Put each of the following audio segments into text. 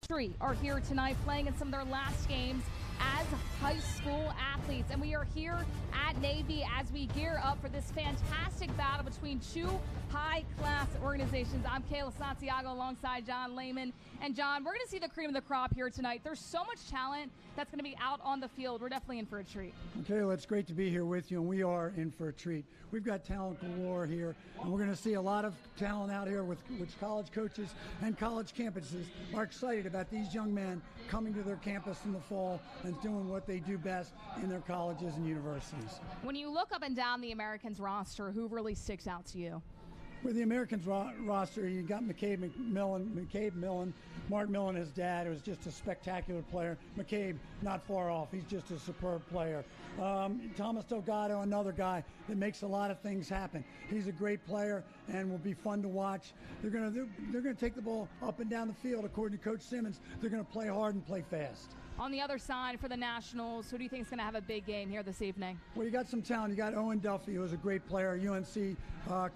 Street are here tonight playing in some of their last games as high school athletes, and we are here at Navy as we gear up for this fantastic battle between two high-class organizations. I'm Kayla Santiago alongside John Lehman. And John, we're going to see the cream of the crop here tonight. There's so much talent that's going to be out on the field. We're definitely in for a treat. Kayla, it's great to be here with you, and we are in for a treat. We've got talent galore here, and we're going to see a lot of talent out here with which college coaches and college campuses are excited about these young men coming to their campus in the fall and doing what they do best in their colleges and universities. When you look up and down the Americans roster, who really sticks out to you? With the Americans roster, you got McCabe Millen, Mark Millen, his dad, who's just a spectacular player. McCabe, not far off. He's just a superb player. Thomas Delgado, another guy that makes a lot of things happen. He's a great player and will be fun to watch. They're gonna take the ball up and down the field, according to Coach Simmons. They're gonna play hard and play fast. On the other side for the Nationals, who do you think is going to have a big game here this evening? Well, you got some talent. You got Owen Duffy, who's a great player, UNC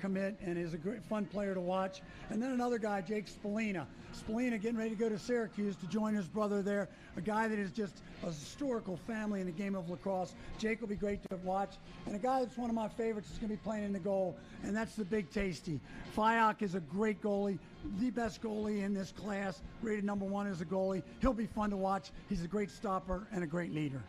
commit, and is a great fun player to watch. And then another guy, Jake Spallina. Spallina getting ready to go to Syracuse to join his brother there, a guy that is just a historical family in the game of lacrosse. Jake will be great to watch. And a guy that's one of my favorites is going to be playing in the goal, and that's the Big Tasty. Fayok is a great goalie, the best goalie in this class, rated number 1 as a goalie. He'll be fun to watch. He's a great stopper and a great leader.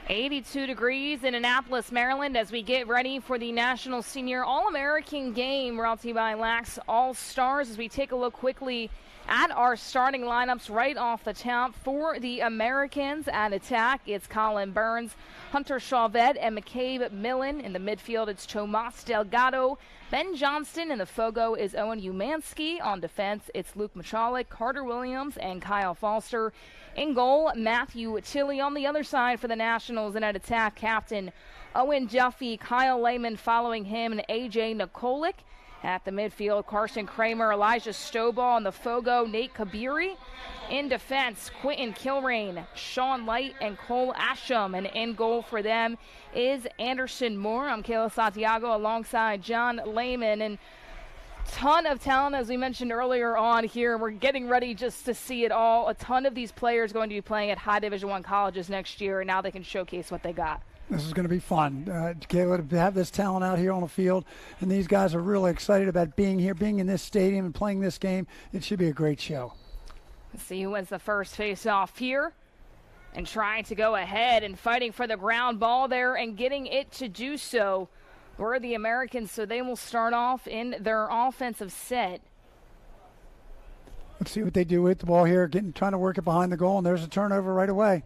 .82 degrees in Annapolis, Maryland, as we get ready for the National Senior All-American game brought to you by Lax All-Stars. As we take a look quickly at our starting lineups right off the top for the Americans at attack, it's Colin Burns, Hunter Chauvet, and McCabe Millen. In the midfield, it's Tomas Delgado, Ben Johnston. In the Fogo is Owen Umansky. On defense, it's Luke Michalik, Carter Williams, and Kyle Foster. In goal, Matthew Tilley. On the other side for the Nationals and at attack, captain Owen Duffy, Kyle Lehman following him, and A.J. Nikolic. At the midfield, Carson Kramer, Elijah Stovall. On the Fogo, Nate Kabiri. In defense, Quentin Kilrain, Sean Light, and Cole Asham. And in goal for them is Anderson Moore. I'm Kayla Santiago alongside John Lehman. And ton of talent, as we mentioned earlier on here. We're getting ready just to see it all. A ton of these players going to be playing at high Division I colleges next year, and now they can showcase what they got. This is going to be fun, Kayla, to have this talent out here on the field, and these guys are really excited about being here, being in this stadium and playing this game. It should be a great show. Let's see who wins the first face-off here, and trying to go ahead and fighting for the ground ball there and getting it to do so were the Americans, so they will start off in their offensive set. Let's see what they do with the ball here, trying to work it behind the goal, and there's a turnover right away.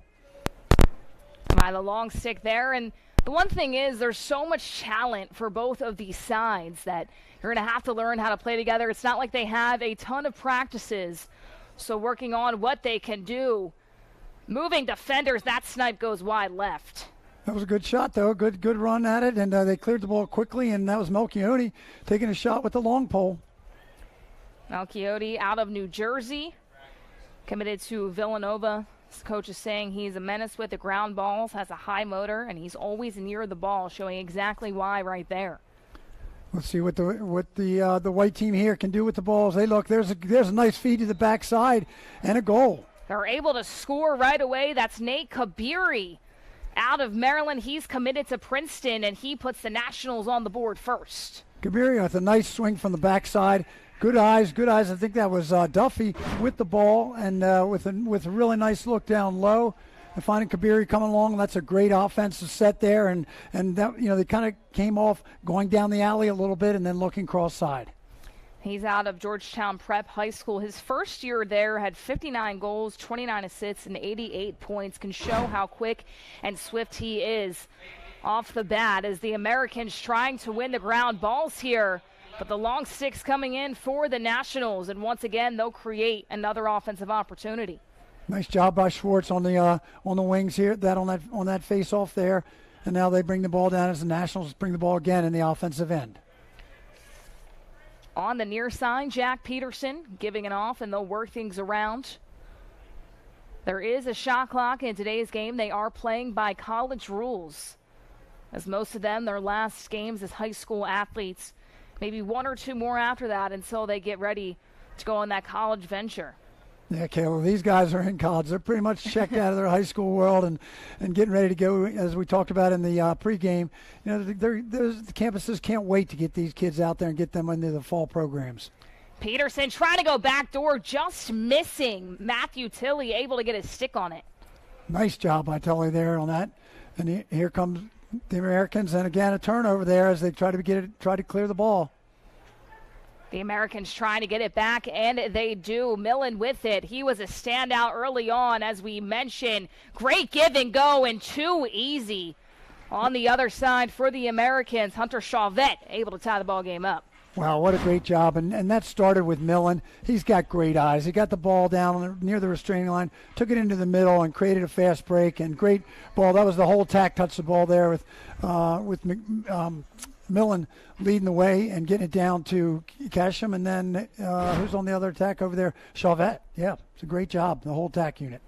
By the long stick there, and the one thing is there's so much talent for both of these sides that you're going to have to learn how to play together. It's not like they have a ton of practices, so working on what they can do. Moving defenders, that snipe goes wide left. That was a good shot, though. Good run at it, and they cleared the ball quickly, and that was Melchioti taking a shot with the long pole. Melchioti out of New Jersey, committed to Villanova. His coach is saying he's a menace with the ground balls, has a high motor, and he's always near the ball, showing exactly why right there. Let's see what the white team here can do with the balls. Hey, look, there's a nice feed to the backside and a goal. They're able to score right away. That's Nate Kabiri out of Maryland. He's committed to Princeton, and he puts the Nationals on the board first. Kabiri with a nice swing from the backside. Good eyes. I think that was Duffy with the ball and with a really nice look down low. And finding Kabiri coming along, that's a great offensive set there. And that, they kind of came off going down the alley a little bit and then looking cross side. He's out of Georgetown Prep High School. His first year there had 59 goals, 29 assists, and 88 points. Can show how quick and swift he is off the bat as the Americans trying to win the ground balls here. But the long sticks coming in for the Nationals, and once again they'll create another offensive opportunity. Nice job by Schwartz on the wings here, on that face-off there, and now they bring the ball down as the Nationals bring the ball again in the offensive end. On the near side, Jack Peterson giving it off, and they'll work things around. There is a shot clock in today's game. They are playing by college rules, as most of them, their last games as high school athletes, maybe one or two more after that until they get ready to go on that college venture. Yeah, Kayla, these guys are in college. They're pretty much checked out of their high school world and getting ready to go, as we talked about in the pregame. You know, the campuses can't wait to get these kids out there and get them into the fall programs. Peterson trying to go backdoor, just missing. Matthew Tilley able to get his stick on it. Nice job by Tully there on that. And here comes the Americans, and again a turnover there as they try to clear the ball. The Americans trying to get it back, and they do. Millen with it. He was a standout early on, as we mentioned. Great give and go, and too easy on the other side for the Americans. Hunter Chauvette able to tie the ball game up. Wow, what a great job. And that started with Millen. He's got great eyes. He got the ball down near the restraining line, took it into the middle, and created a fast break. And great ball. That was the whole tack, touched the ball there with Millen leading the way and getting it down to Casham. And then who's on the other attack over there? Chauvette. Yeah, it's a great job, the whole tack unit.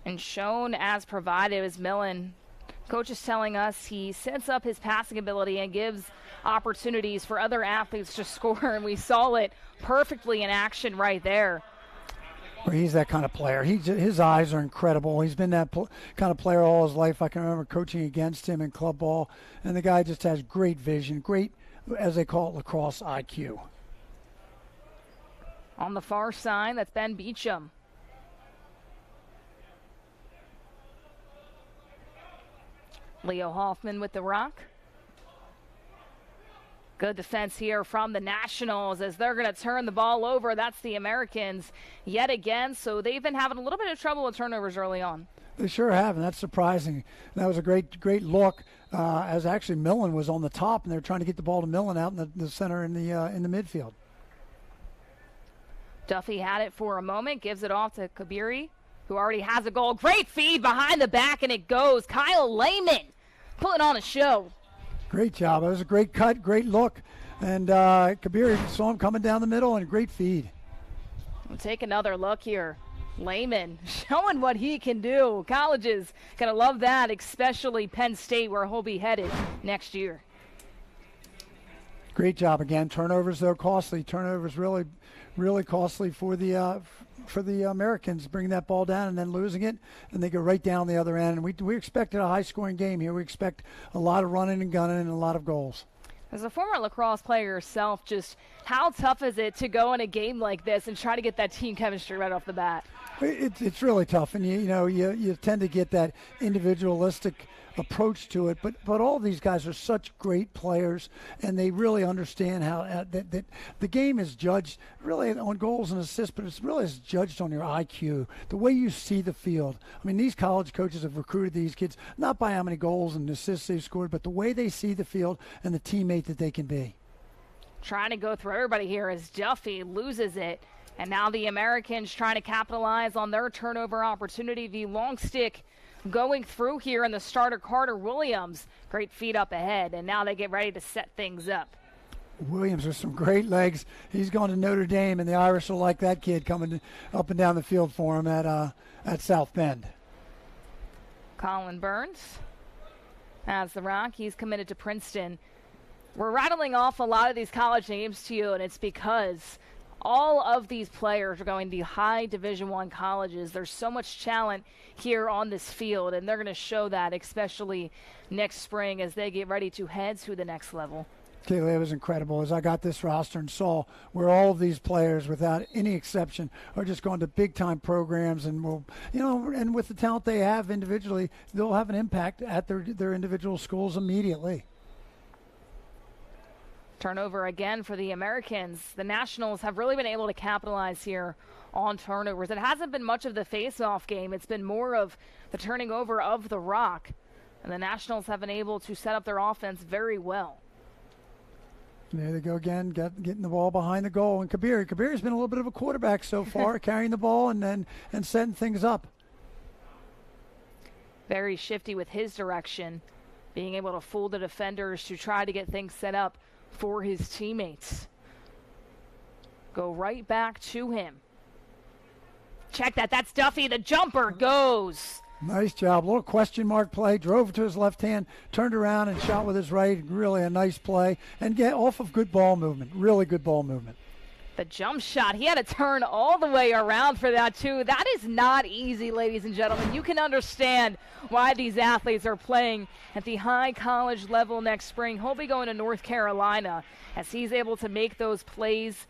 And shown as provided as Millen. Coach is telling us he sets up his passing ability and gives opportunities for other athletes to score, and we saw it perfectly in action right there. Well, he's that kind of player. His eyes are incredible. He's been that kind of player all his life. I can remember coaching against him in club ball, and the guy just has great vision, great, as they call it, lacrosse IQ. On the far side, that's Ben Beecham. Leo Hoffman with the rock. Good defense here from the Nationals as they're going to turn the ball over. That's the Americans yet again. So they've been having a little bit of trouble with turnovers early on. They sure have, and that's surprising. And that was a great look as actually Millen was on the top, and they're trying to get the ball to Millen out in the center in the midfield. Duffy had it for a moment, gives it off to Kabiri, who already has a goal. Great feed behind the back, and it goes. Kyle Lehman putting on a show. Great job. It was a great cut, great look. And Kabiri saw him coming down the middle, and a great feed. We'll take another look here. Lehman showing what he can do. Colleges going to love that, especially Penn State, where he'll be headed next year. Great job again. Turnovers, though, costly. Turnovers really costly for the Americans, bringing that ball down and then losing it, and they go right down the other end. And we expected a high-scoring game here. We expect a lot of running and gunning and a lot of goals. As a former lacrosse player yourself, just how tough is it to go in a game like this and try to get that team chemistry right off the bat? It's really tough, and you tend to get that individualistic approach to it, but all these guys are such great players, and they really understand how that the game is judged really on goals and assists, but it's really is judged on your IQ, the way you see the field. I mean, these college coaches have recruited these kids not by how many goals and assists they've scored, but the way they see the field and the teammate that they can be. Trying to go through everybody here as Duffy loses it, and now the Americans trying to capitalize on their turnover opportunity. The long stick going through here in the starter, Carter Williams. Great feed up ahead, and now they get ready to set things up. Williams with some great legs. He's going to Notre Dame, and the Irish will like that kid coming up and down the field for him at South Bend. Colin Burns has the rock. He's committed to Princeton. We're rattling off a lot of these college names to you, and it's because all of these players are going to high Division I colleges. There's so much talent here on this field, and they're going to show that, especially next spring as they get ready to head to the next level. Kaylee, it was incredible as I got this roster and saw where all of these players, without any exception, are just going to big-time programs, and will, and with the talent they have individually, they'll have an impact at their individual schools immediately. Turnover again for the Americans. The Nationals have really been able to capitalize here on turnovers. It hasn't been much of the face-off game. It's been more of the turning over of the rock. And the Nationals have been able to set up their offense very well. There they go again, getting the ball behind the goal. And Kabiri's been a little bit of a quarterback so far, carrying the ball and setting things up. Very shifty with his direction, being able to fool the defenders to try to get things set up for his teammates. Go right back to him. Check that. That's Duffy. The jumper goes. Nice job. A little question mark play. Drove to his left hand, turned around and shot with his right. Really a nice play. And get off of good ball movement. Really good ball movement. The jump shot. He had to turn all the way around for that, too. That is not easy, ladies and gentlemen. You can understand why these athletes are playing at the high college level next spring. He'll be going to North Carolina as he's able to make those plays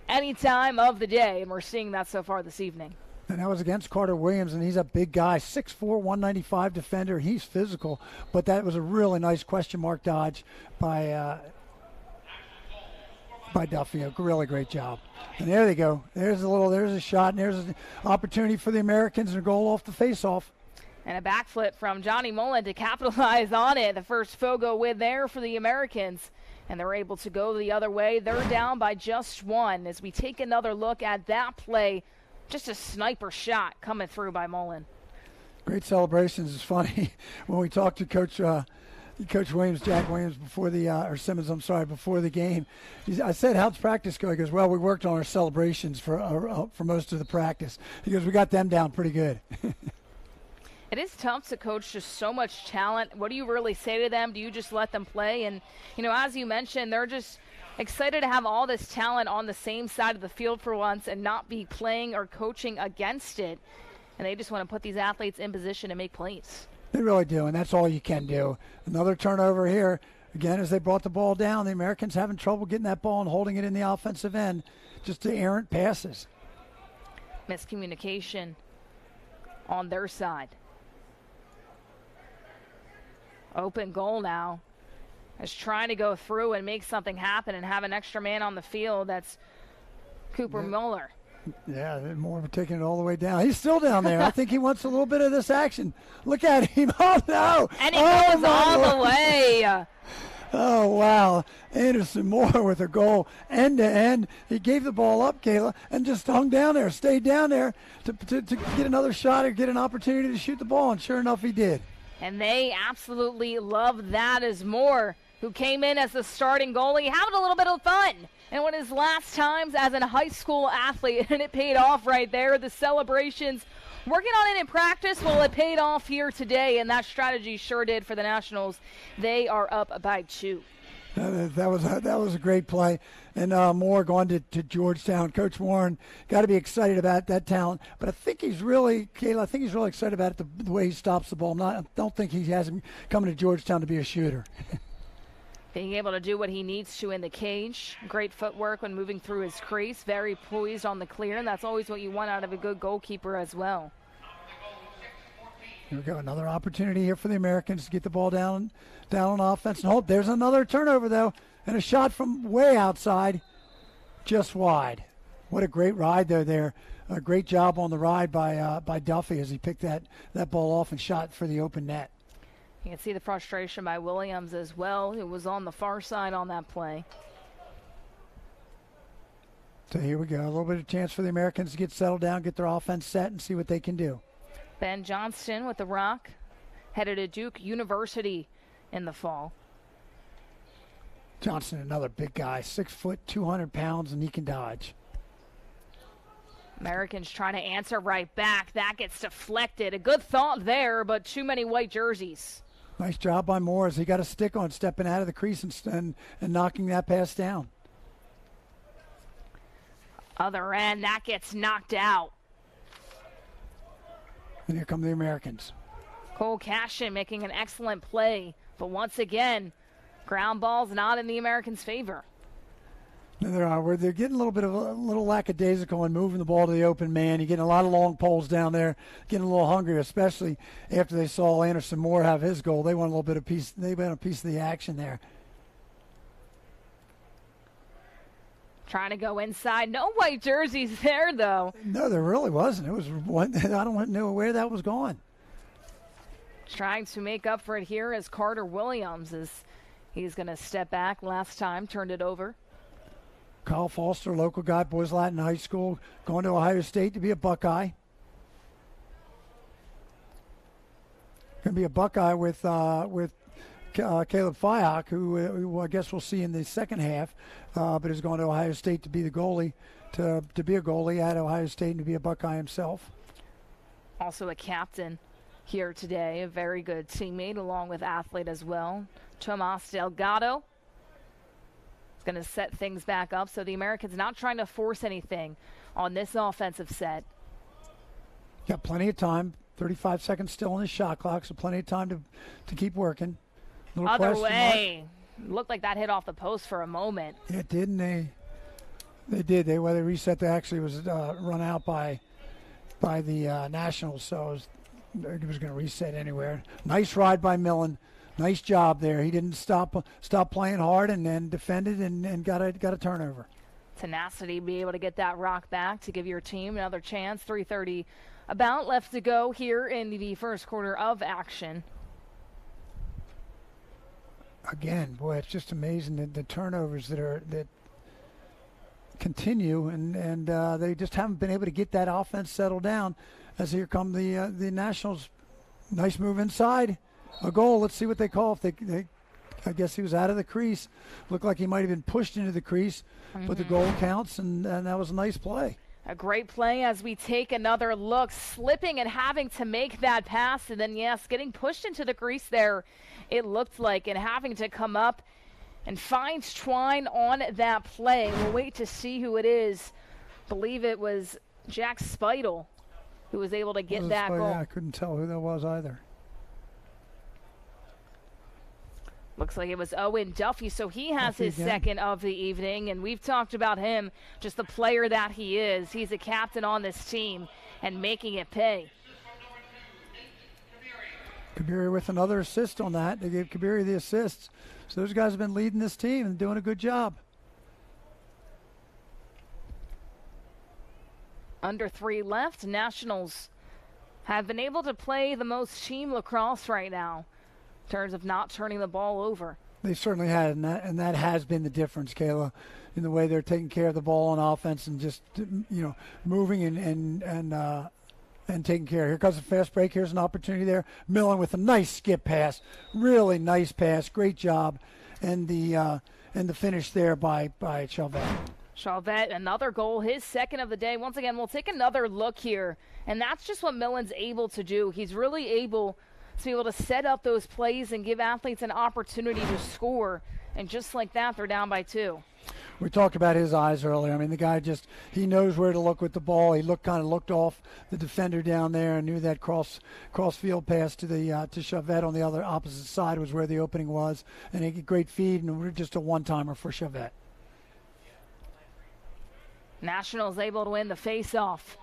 any time of the day. And we're seeing that so far this evening. And that was against Carter Williams, and he's a big guy, 6'4", 195 defender. He's physical, but that was a really nice question mark dodge by Duffy. A really great job. And there they go. There's a shot, and there's an opportunity for the Americans and a goal off the face-off. And a backflip from Johnny Mullen to capitalize on it. The first field goal win there for the Americans. And they're able to go the other way. They're down by just one as we take another look at that play. Just a sniper shot coming through by Mullen. Great celebrations. It's funny when we talked to Coach Williams, Jack Williams, before the or Simmons, before the game. I said, "How's practice go?" He goes, "Well, we worked on our celebrations for most of the practice." He goes, "We got them down pretty good." It is tough to coach just so much talent. What do you really say to them? Do you just let them play? And as you mentioned, they're just excited to have all this talent on the same side of the field for once and not be playing or coaching against it. And they just want to put these athletes in position to make plays. They really do, and that's all you can do. Another turnover here. Again, as they brought the ball down, the Americans having trouble getting that ball and holding it in the offensive end. Just the errant passes. Miscommunication on their side. Open goal now. Is trying to go through and make something happen and have an extra man on the field. That's Cooper Mueller. Yeah, Moore taking it all the way down. He's still down there. I think he wants a little bit of this action. Look at him. Oh, no. And he goes all the way. Oh, wow. Anderson Moore with a goal end to end. He gave the ball up, Kayla, and just hung down there, stayed down there to get another shot or get an opportunity to shoot the ball, and sure enough, he did. And they absolutely love that as Moore, who came in as the starting goalie, having a little bit of fun. And one of his last times as a high school athlete, and it paid off right there. The celebrations, working on it in practice, well, it paid off here today, and that strategy sure did for the Nationals. They are up by 2. That was a great play. And Moore going to Georgetown. Coach Warren got to be excited about that talent. But I think he's really, Kayla, excited about it, the way he stops the ball. I don't think he has him coming to Georgetown to be a shooter. Being able to do what he needs to in the cage. Great footwork when moving through his crease. Very poised on the clear, and that's always what you want out of a good goalkeeper as well. Here we go. Another opportunity here for the Americans to get the ball down on offense. And hold. There's another turnover, though, and a shot from way outside, just wide. What a great ride there. A great job on the ride by Duffy as he picked that ball off and shot for the open net. You can see the frustration by Williams as well, who was on the far side on that play. So here we go. A little bit of chance for the Americans to get settled down, get their offense set, and see what they can do. Ben Johnston with the rock, headed to Duke University in the fall. Johnston, another big guy, 6 foot, 200 pounds, and he can dodge. Americans trying to answer right back. That gets deflected. A good thought there, but too many white jerseys. Nice job by Moore as he got a stick on stepping out of the crease and knocking that pass down. Other end, that gets knocked out. And here come the Americans. Cole Cashin making an excellent play, but once again, ground ball's not in the Americans' favor. Where they're getting a little lackadaisical and moving the ball to the open man. You're getting a lot of long poles down there, getting a little hungry, especially after they saw Anderson Moore have his goal. They want a little bit of piece. They want a piece of the action there. Trying to go inside. No white jerseys there, though. No, there really wasn't. It was one. I don't know where that was going. Trying to make up for it here as Carter Williams he's going to step back. Last time, turned it over. Kyle Foster, local guy, Boys Latin High School, going to Ohio State to be a Buckeye. Going to be a Buckeye with Caleb Fyock, who I guess we'll see in the second half, but is going to Ohio State to be the goalie, to be a goalie at Ohio State and to be a Buckeye himself. Also a captain here today, a very good teammate along with athlete as well. Tomas Delgado is going to set things back up, so the Americans not trying to force anything on this offensive set. Got plenty of time, 35 seconds still on the shot clock, so plenty of time to keep working. Other way. Looked like that hit off the post for a moment. It did, and they did. They reset. They actually was run out by the Nationals, so it was going to reset anywhere. Nice ride by Millen. Nice job there. He didn't stop playing hard and then defended and got a turnover. Tenacity, be able to get that rock back to give your team another chance. 3:30 about left to go here in the first quarter of action. Again, boy, it's just amazing the turnovers that continue, and they just haven't been able to get that offense settled down. As here come the Nationals. Nice move inside, a goal. Let's see what they call. If they I guess he was out of the crease. Looked like he might have been pushed into the crease, but the goal counts, and that was a nice play. A great play as we take another look, slipping and having to make that pass, and then, yes, getting pushed into the crease there, it looked like, and having to come up and find Twine on that play. We'll wait to see who it is. Believe it was Jack Speidel who was able to get that goal. Yeah, I couldn't tell who that was either. Looks like it was Owen Duffy, so he has his second of the evening, and we've talked about him, just the player that he is. He's a captain on this team and making it pay. Kabiri with another assist on that. They gave Kabiri the assists. So those guys have been leading this team and doing a good job. Under 3 left. Nationals have been able to play the most team lacrosse right now in terms of not turning the ball over. They certainly had, and that has been the difference, Kayla, in the way they're taking care of the ball on offense and just, moving and taking care. Here comes a fast break. Here's an opportunity there. Millen with a nice skip pass, really nice pass, great job, and the finish there by Chalvet. Chalvet, another goal, his second of the day. Once again, we'll take another look here, and that's just what Millen's able to do. He's really able to be able to set up those plays and give athletes an opportunity to score, and just like that, they're down by 2. We talked about his eyes earlier. I mean, the guy he knows where to look with the ball. He looked off the defender down there and knew that cross field pass to Chavette on the other opposite side was where the opening was, and a great feed, and we're just a one-timer for Chavette. Nationals able to win the face-off.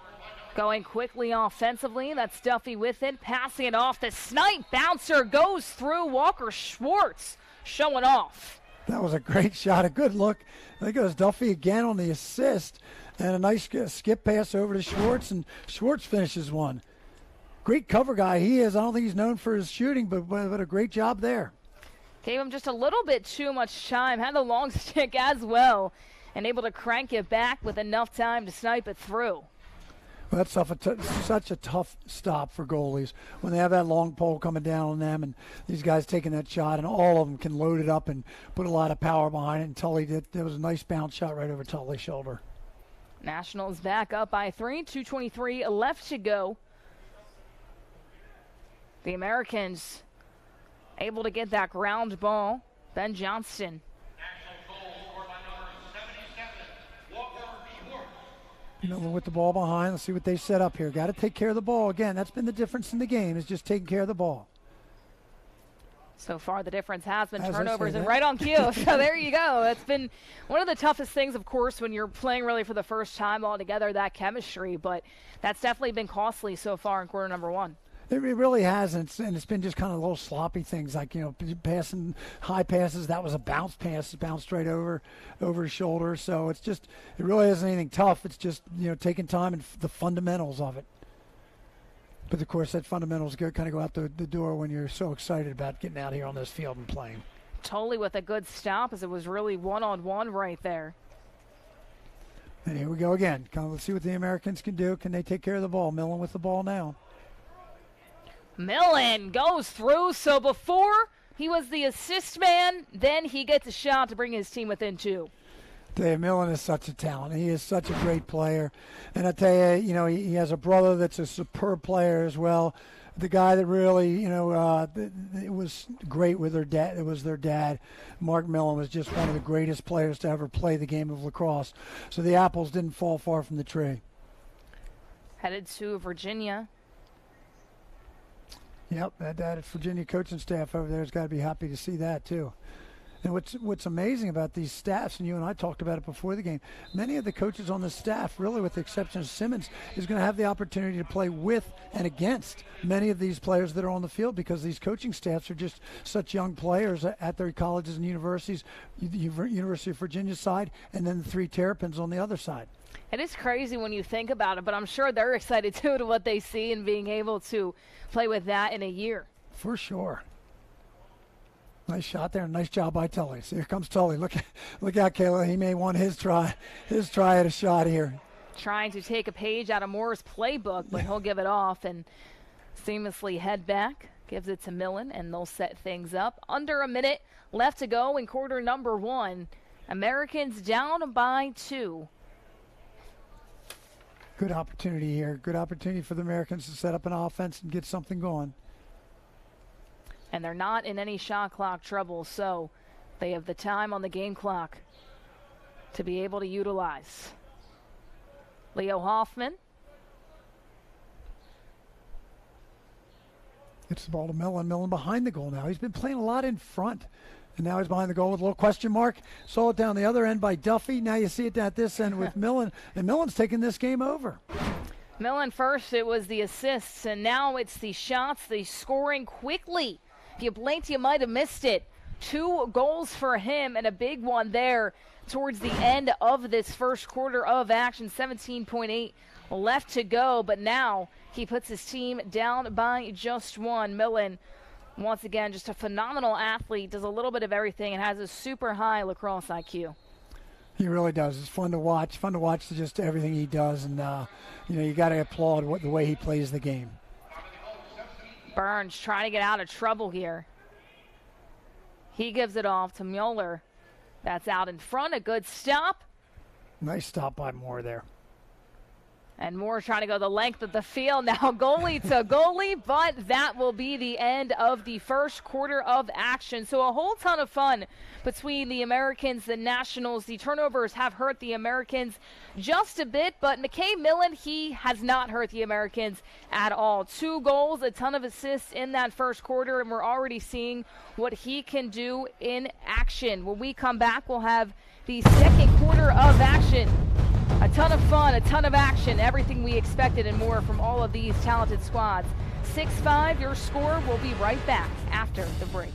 Going quickly offensively, that's Duffy with it, passing it off. The snipe bouncer goes through. Walker Schwartz showing off. That was a great shot, a good look. There goes Duffy again on the assist, and a nice skip pass over to Schwartz, and Schwartz finishes one. Great cover guy he is. I don't think he's known for his shooting, but a great job there. Gave him just a little bit too much time, had the long stick as well, and able to crank it back with enough time to snipe it through. Well, that's such a tough stop for goalies when they have that long pole coming down on them, and these guys taking that shot, and all of them can load it up and put a lot of power behind it. And Tully did. There was a nice bounce shot right over Tully's shoulder. Nationals back up by 3, 2:23 left to go. The Americans able to get that ground ball. Ben Johnston. With the ball behind, let's see what they set up here. Got to take care of the ball. Again, that's been the difference in the game, is just taking care of the ball. So far, the difference has been turnovers, and right on cue. So there you go. That's been one of the toughest things, of course, when you're playing really for the first time all together, that chemistry. But that's definitely been costly so far in quarter number 1. It really has, and it's been just kind of little sloppy things like, passing high passes. That was a bounce pass, bounced right over his shoulder. So it really isn't anything tough. It's just, taking time and the fundamentals of it. But, of course, that fundamentals kind of go out the door when you're so excited about getting out here on this field and playing. Totally with a good stop, as it was really one-on-one right there. And here we go again. Let's see what the Americans can do. Can they take care of the ball? Millen with the ball now. Millen goes through, so before He was the assist man. Then he gets a shot to bring his team within 2. Dave Millen is such a talent. He is such a great player. And I tell you, he has a brother that's a superb player as well. The guy that really, it was great with their dad. It was their dad. Mark Millen was just one of the greatest players to ever play the game of lacrosse. So the apples didn't fall far from the tree. Headed to Virginia. Yep, that Virginia coaching staff over there has got to be happy to see that too. And what's amazing about these staffs, and you and I talked about it before the game, many of the coaches on the staff, really with the exception of Simmons, is going to have the opportunity to play with and against many of these players that are on the field, because these coaching staffs are just such young players at their colleges and universities, the University of Virginia side, and then the 3 Terrapins on the other side. It is crazy when you think about it, but I'm sure they're excited too to what they see and being able to play with that in a year. For sure. Nice shot there. Nice job by Tully. So here comes Tully. Look out, Kayla. He may want his try at a shot here. Trying to take a page out of Moore's playbook, but he'll give it off and seamlessly head back. Gives it to Millen, and they'll set things up. Under a minute left to go in quarter number 1. Americans down by 2. Good opportunity here. Good opportunity for the Americans to set up an offense and get something going. And they're not in any shot clock trouble, so they have the time on the game clock to be able to utilize. Leo Hoffman. Gets the ball to Millen. Millen behind the goal now. He's been playing a lot in front. And now he's behind the goal with a little question mark. Saw it down the other end by Duffy. Now you see it at this end with Millen. And Millen's taking this game over. Millen first, it was the assists, and now it's the shots, the scoring quickly. If you blinked, you might have missed it. 2 goals for him and a big one there towards the end of this first quarter of action. 17.8 left to go, but now he puts his team down by just 1. Millen, once again, just a phenomenal athlete, does a little bit of everything, and has a super high lacrosse IQ. He really does. It's fun to watch. Fun to watch just everything he does, and you got to applaud the way he plays the game. Burns trying to get out of trouble here. He gives it off to Mueller. That's out in front. A good stop. Nice stop by Moore there. And Moore trying to go the length of the field. Now goalie to goalie, but that will be the end of the first quarter of action. So a whole ton of fun between the Americans, the Nationals. The turnovers have hurt the Americans just a bit, but McKay Millen, he has not hurt the Americans at all. 2 goals, a ton of assists in that first quarter, and we're already seeing what he can do in action. When we come back, we'll have the second quarter of action. A ton of fun, a ton of action, everything we expected and more from all of these talented squads. 6-5, your score. We'll be right back after the break.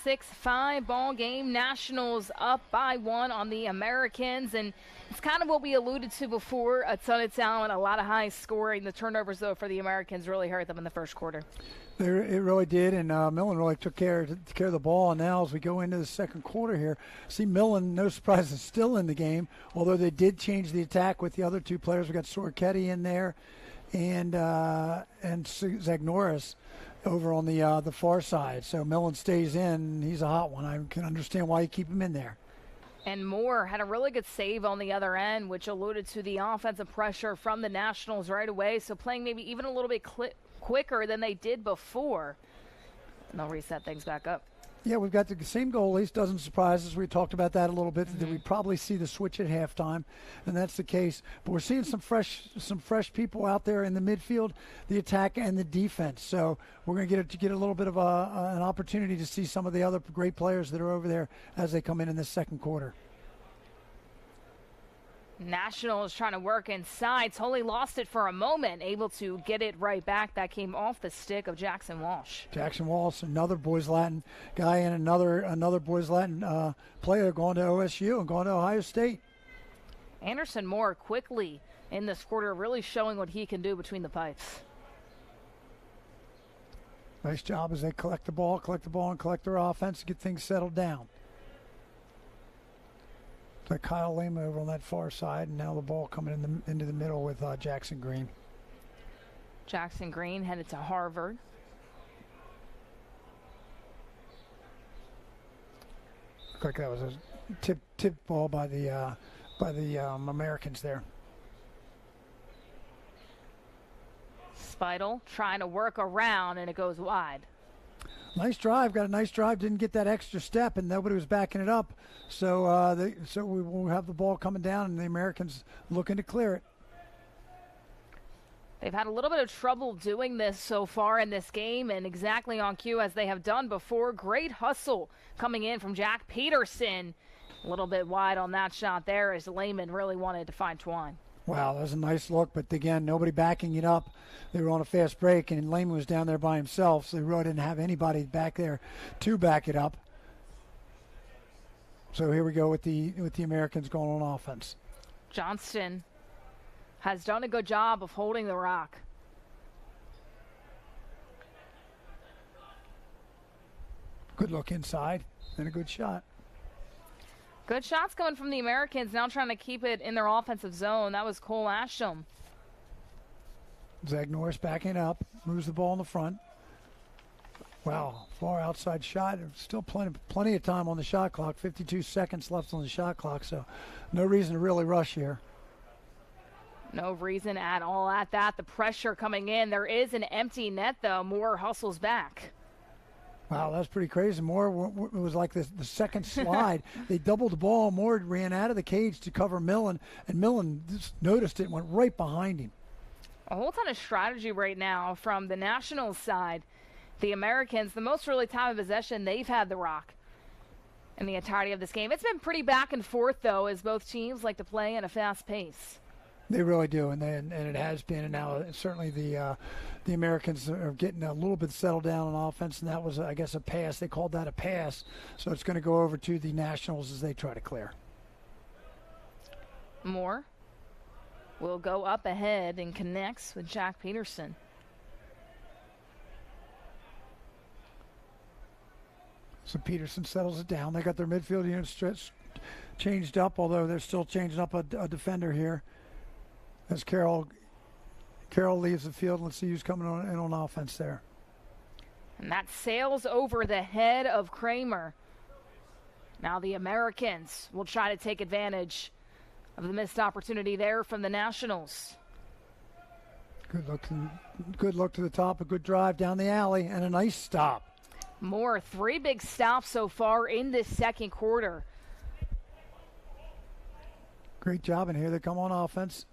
6-5 ball game. Nationals up by 1 on the Americans, and it's kind of what we alluded to before. A ton of talent, a lot of high scoring. The turnovers, though, for the Americans really hurt them in the first quarter. It really did, and Millen really took care of the ball. And now as we go into the second quarter here, see Millen, no surprise, is still in the game, although they did change the attack with the other two players. We got Sorketti in there and Zagnoris over on the far side. So Millen stays in. He's a hot one. I can understand why you keep him in there. And Moore had a really good save on the other end, which alluded to the offensive pressure from the Nationals right away. So playing maybe even a little bit quicker than they did before. And they'll reset things back up. Yeah, we've got the same goalies. Doesn't surprise us. We talked about that a little bit. That we probably see the switch at halftime, and that's the case. But we're seeing some fresh people out there in the midfield, the attack, and the defense. So we're going to get a little bit of an opportunity to see some of the other great players that are over there as they come in the second quarter. Nationals trying to work inside. Totally lost it for a moment, able to get it right back. That came off the stick of Jackson Walsh. Jackson Walsh, another Boys Latin guy, and another Boys Latin player going to OSU and going to Ohio State. Anderson Moore quickly in this quarter, really showing what he can do between the pipes. Nice job as they collect the ball, and collect their offense to get things settled down. Like Kyle Lima over on that far side, and now the ball coming into the middle with Jackson Green. Jackson Green headed to Harvard. Looked like that was a tip ball by the Americans there. Speidel trying to work around, and it goes wide. Nice drive, got a nice drive, didn't get that extra step, and nobody was backing it up. So we will have the ball coming down, and the Americans looking to clear it. They've had a little bit of trouble doing this so far in this game, and exactly on cue as they have done before. Great hustle coming in from Jack Peterson. A little bit wide on that shot there as Lehman really wanted to find Twine. Wow, that was a nice look, but again, nobody backing it up. They were on a fast break, and Lehman was down there by himself, so they really didn't have anybody back there to back it up. So here we go with the Americans going on offense. Johnston has done a good job of holding the rock. Good look inside and a good shot. Good shots coming from the Americans, now trying to keep it in their offensive zone. That was Cole Asham. Zach Norris backing up, moves the ball in the front. Wow, far outside shot. Still plenty of time on the shot clock. 52 seconds left on the shot clock, so no reason to really rush here. No reason at all at that. The pressure coming in. There is an empty net, though. Moore hustles back. Wow, that's pretty crazy. Moore, it was like the second slide. They doubled the ball. Moore ran out of the cage to cover Millen, and Millen just noticed it and went right behind him. A whole ton of strategy right now from the Nationals side. The Americans, the most really time of possession, they've had the rock in the entirety of this game. It's been pretty back and forth, though, as both teams like to play at a fast pace. They really do, and it has been, and now certainly the Americans are getting a little bit settled down on offense, and that was, I guess, a pass. They called that a pass, so it's going to go over to the Nationals as they try to clear. Moore will go up ahead and connects with Jack Peterson. So Peterson settles it down. They got their midfield unit changed up, although they're still changing up a defender here. As Carroll leaves the field, let's see who's coming in on offense there. And that sails over the head of Kramer. Now the Americans will try to take advantage of the missed opportunity there from the Nationals. Good look to the top, a good drive down the alley, and a nice stop. Moore, 3 big stops so far in this second quarter. Great job in here. They come on offense.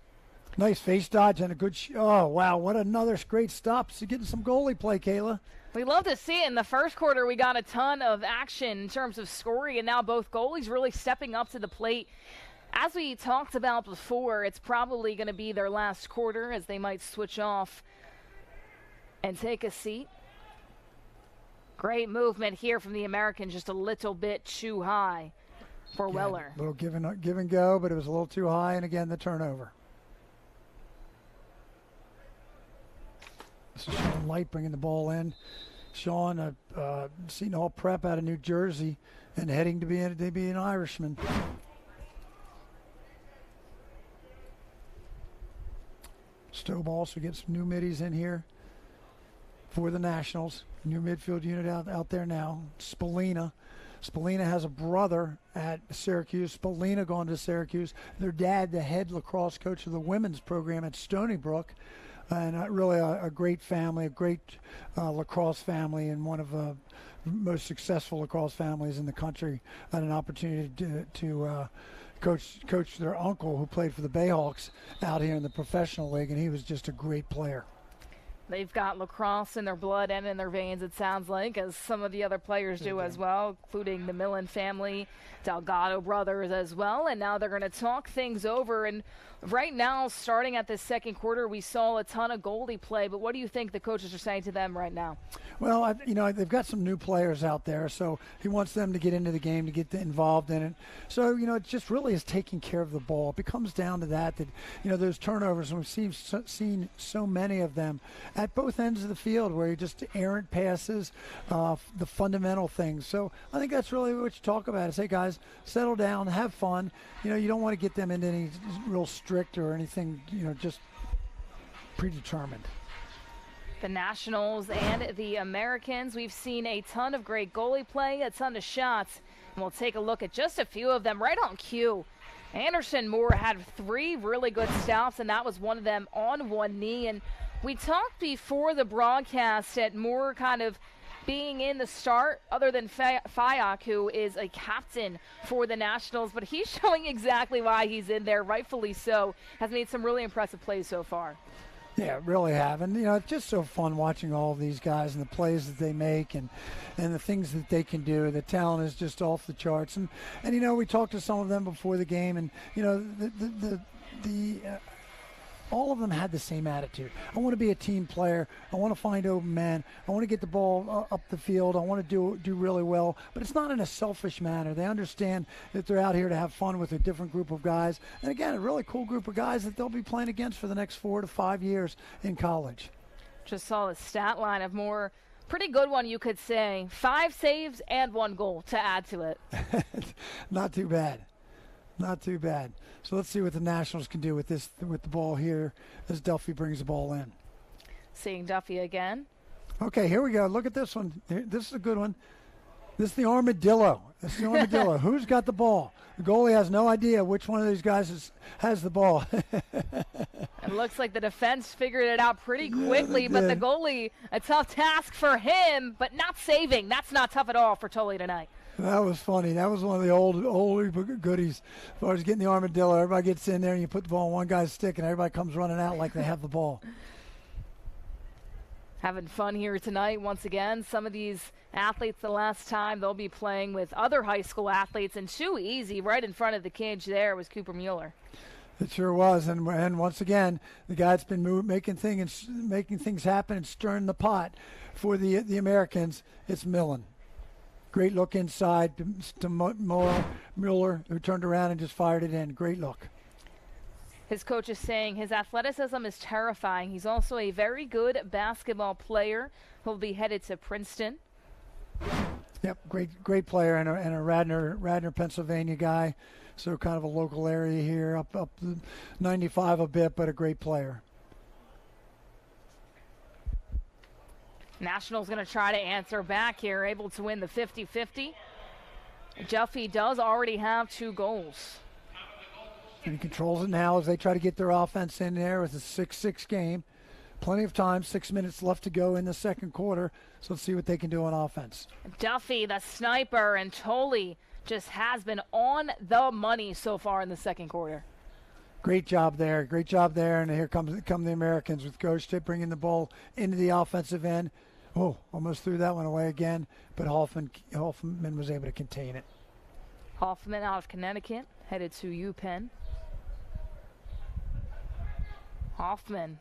Nice face dodge and a good oh, wow, what another great stop. So getting some goalie play, Kayla. We love to see it. In the first quarter, we got a ton of action in terms of scoring, and now both goalies really stepping up to the plate. As we talked about before, it's probably going to be their last quarter as they might switch off and take a seat. Great movement here from the Americans, just a little bit too high for Weller. A little give and go, but it was a little too high, and again, the turnover. This is Sean Light bringing the ball in. Sean, Seton Hall Prep out of New Jersey, and heading to be an Irishman. Stobe also gets some new middies in here for the Nationals. New midfield unit out there now. Spallina. Spallina has a brother at Syracuse. Spallina going to Syracuse. Their dad, the head lacrosse coach of the women's program at Stony Brook. And really a great family, a great lacrosse family, and one of the most successful lacrosse families in the country. Had an opportunity to coach their uncle, who played for the Bayhawks out here in the professional league, and he was just a great player. They've got lacrosse in their blood and in their veins, it sounds like, as some of the other players do as well, including the Millen family, Delgado brothers as well. And now they're going to talk things over. And right now, starting at the second quarter, we saw a ton of goalie play. But what do you think the coaches are saying to them right now? Well, they've got some new players out there, so he wants them to get into the game, to get involved in it. So, it just really is taking care of the ball. It comes down to that those turnovers, and we've seen so many of them at both ends of the field, where you just errant passes, the fundamental things. So I think that's really what you talk about is, hey, guys, settle down, have fun. You don't want to get them into any real strict or anything, just predetermined. The Nationals and the Americans, we've seen a ton of great goalie play, a ton of shots, and we'll take a look at just a few of them right on cue. Anderson Moore had 3 really good stops, and that was one of them on one knee. And we talked before the broadcast at Moore kind of being in the start, other than Fayak, who is a captain for the Nationals, but he's showing exactly why he's in there, rightfully so. Has made some really impressive plays so far. Yeah, really have. And, it's just so fun watching all of these guys and the plays that they make and the things that they can do. The talent is just off the charts. And we talked to some of them before the game, and, all of them had the same attitude. I want to be a team player. I want to find open men. I want to get the ball up the field. I want to do really well. But it's not in a selfish manner. They understand that they're out here to have fun with a different group of guys. And again, a really cool group of guys that they'll be playing against for the next 4 to 5 years in college. Just saw the stat line of Moore. Pretty good one, you could say. 5 saves and 1 goal to add to it. Not too bad. Not too bad. So let's see what the Nationals can do with the ball here as Duffy brings the ball in. Seeing Duffy again. Okay, here we go. Look at this one. This is a good one. This is the armadillo. Who's got the ball? The goalie has no idea which one of these guys has the ball. It looks like the defense figured it out pretty quickly, but the goalie, a tough task for him, but not saving. That's not tough at all for Tully tonight. That was funny. That was one of the old goodies. As far as getting the armadillo, everybody gets in there and you put the ball on one guy's stick and everybody comes running out like they have the ball. Having fun here tonight once again. Some of these athletes, the last time they'll be playing with other high school athletes, and too easy right in front of the cage there was Cooper Mueller. It sure was, and once again, the guy that's been making things happen and stirring the pot for the Americans. It's Millen. Great look inside to Mueller, who turned around and just fired it in. Great look. His coach is saying his athleticism is terrifying. He's also a very good basketball player. He'll be headed to Princeton. Yep, great player and a Radnor, Pennsylvania guy. So kind of a local area here, up 95 a bit, but a great player. Nationals going to try to answer back here, able to win the 50-50. Duffy does already have 2 goals. And he controls it now as they try to get their offense in there with a 6-6 game. Plenty of time, 6 minutes left to go in the second quarter. So let's see what they can do on offense. Duffy, the sniper, and Tolley just has been on the money so far in the second quarter. Great job there. And here come the Americans with Coach Tipp bringing the ball into the offensive end. Oh, almost threw that one away again, but Hoffman was able to contain it. Hoffman out of Connecticut, headed to UPenn. Hoffman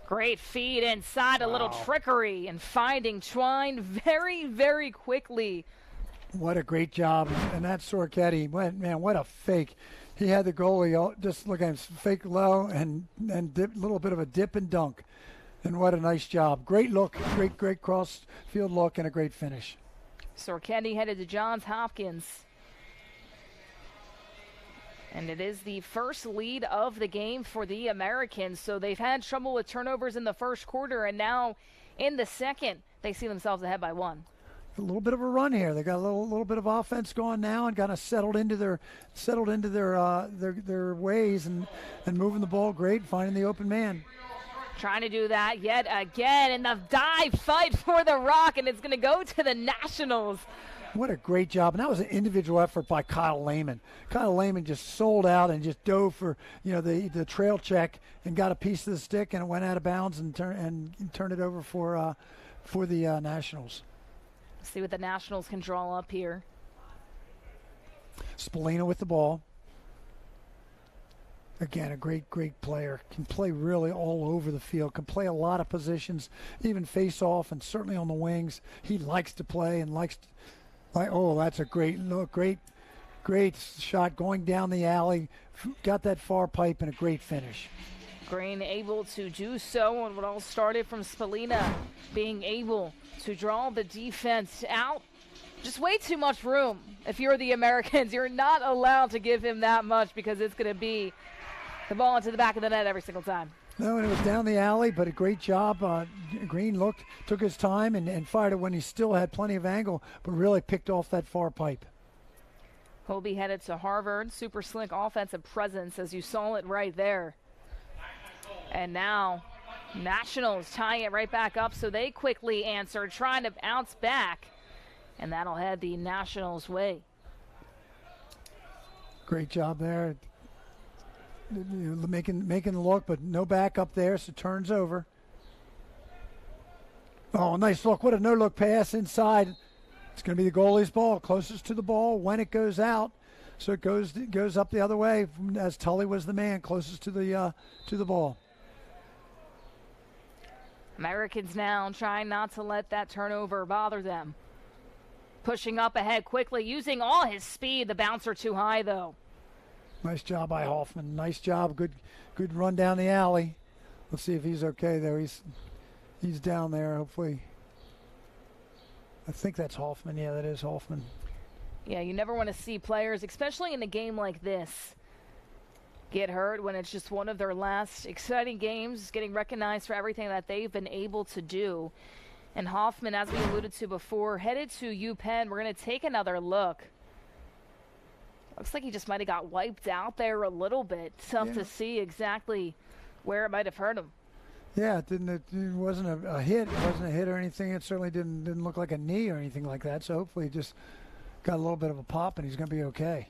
Great feed inside, a little trickery and finding Twine very, very quickly. What a great job. And that Sorchetti, man, what a fake. He had the goalie just look at him, fake low and dip, little bit of a dip and dunk. And what a nice job. Great look, great cross field look, and a great finish. Sorchetti headed to Johns Hopkins. And it is the first lead of the game for the Americans. So they've had trouble with turnovers in the first quarter, and now in the second, they see themselves ahead by 1. A little bit of a run here. They got a little bit of offense going now, and kind of settled into their ways and moving the ball great, finding the open man. Trying to do that yet again in the dive fight for the rock, and it's going to go to the Nationals. What a great job. And that was an individual effort by Kyle Lehman. Kyle Lehman just sold out and just dove for, the trail check and got a piece of the stick, and it went out of bounds and turned it over for the Nationals. See what the Nationals can draw up here. Spallina with the ball. Again, a great player. Can play really all over the field. Can play a lot of positions, even face off, and certainly on the wings. He likes to play and likes to. Oh, that's a great look. Great shot going down the alley. Got that far pipe and a great finish. Green able to do so, and it all started from Spallina being able to draw the defense out. Just way too much room. If you're the Americans, you're not allowed to give him that much, because it's going to be the ball into the back of the net every single time. No, and it was down the alley, but a great job. Green took his time and fired it when he still had plenty of angle, but really picked off that far pipe. He'll be headed to Harvard. Super slick offensive presence, as you saw it right there. And now Nationals tying it right back up, so they quickly answer, trying to bounce back, and that'll head the Nationals' way. Great job there. Making the look, but no back up there, so turns over. Oh, nice look. What a no-look pass inside. It's going to be the goalie's ball, closest to the ball when it goes out. So it goes up the other way, as Tully was the man closest to the ball. Americans now trying not to let that turnover bother them. Pushing up ahead quickly, using all his speed. The bouncer too high, though. Nice job by Hoffman. Nice job. Good run down the alley. Let's see if he's okay there. He's down there, hopefully. I think that's Hoffman. Yeah, that is Hoffman. Yeah, you never want to see players, especially in a game like this, get hurt when it's just one of their last exciting games, getting recognized for everything that they've been able to do. And Hoffman, as we alluded to before, headed to UPenn. We're going to take another look. Looks like he just might have got wiped out there a little bit. Tough to see exactly where it might have hurt him. Yeah, it wasn't a hit. It wasn't a hit or anything. It certainly didn't look like a knee or anything like that. So hopefully he just got a little bit of a pop and he's going to be okay.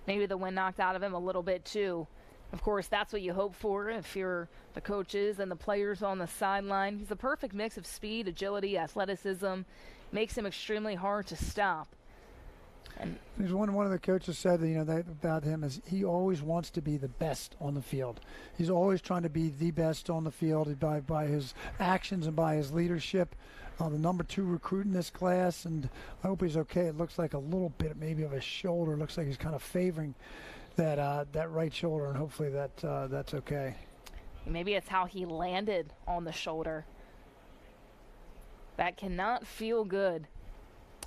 Maybe the wind knocked out of him a little bit too. Of course, that's what you hope for if you're the coaches and the players on the sideline. He's a perfect mix of speed, agility, athleticism. Makes him extremely hard to stop. And there's one of the coaches said that about him is he always wants to be the best on the field. He's always trying to be the best on the field by his actions and by his leadership. The number 2 recruit in this class, and I hope he's okay. It looks like a little bit maybe of his shoulder. Looks like he's kind of favoring that right shoulder, and hopefully that's okay. Maybe it's how he landed on the shoulder. That cannot feel good.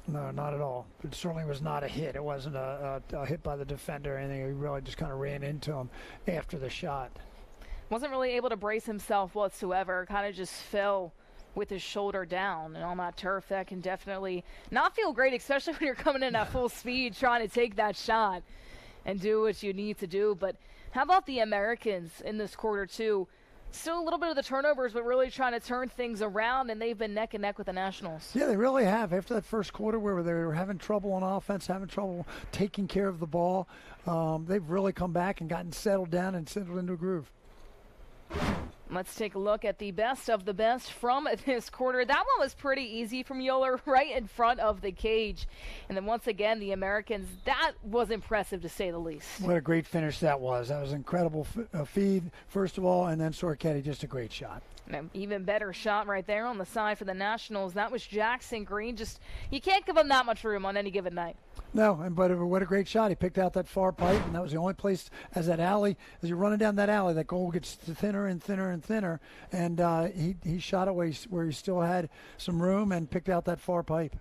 No, not at all. It certainly was not a hit. It wasn't a hit by the defender or anything. He really just kind of ran into him after the shot. Wasn't really able to brace himself whatsoever. Kind of just fell with his shoulder down. And on that turf, that can definitely not feel great, especially when you're coming in at full speed trying to take that shot and do what you need to do. But how about the Americans in this quarter, too? Still a little bit of the turnovers, but really trying to turn things around, and they've been neck and neck with the Nationals. Yeah, they really have. After that first quarter where they were having trouble on offense, having trouble taking care of the ball, they've really come back and gotten settled down and settled into a groove. Let's take a look at the best of the best from this quarter. That one was pretty easy from Yoler, right in front of the cage. And then once again, the Americans, that was impressive to say the least. What a great finish that was. That was an incredible feed, first of all, and then Sorchetti, just a great shot. An even better shot right there on the side for the Nationals. That was Jackson Green. Just, you can't give him that much room on any given night. No, but what a great shot. He picked out that far pipe, and that was the only place as that alley, as you're running down that alley, that goal gets thinner and thinner and thinner, and he shot it where he still had some room and picked out that far pipe.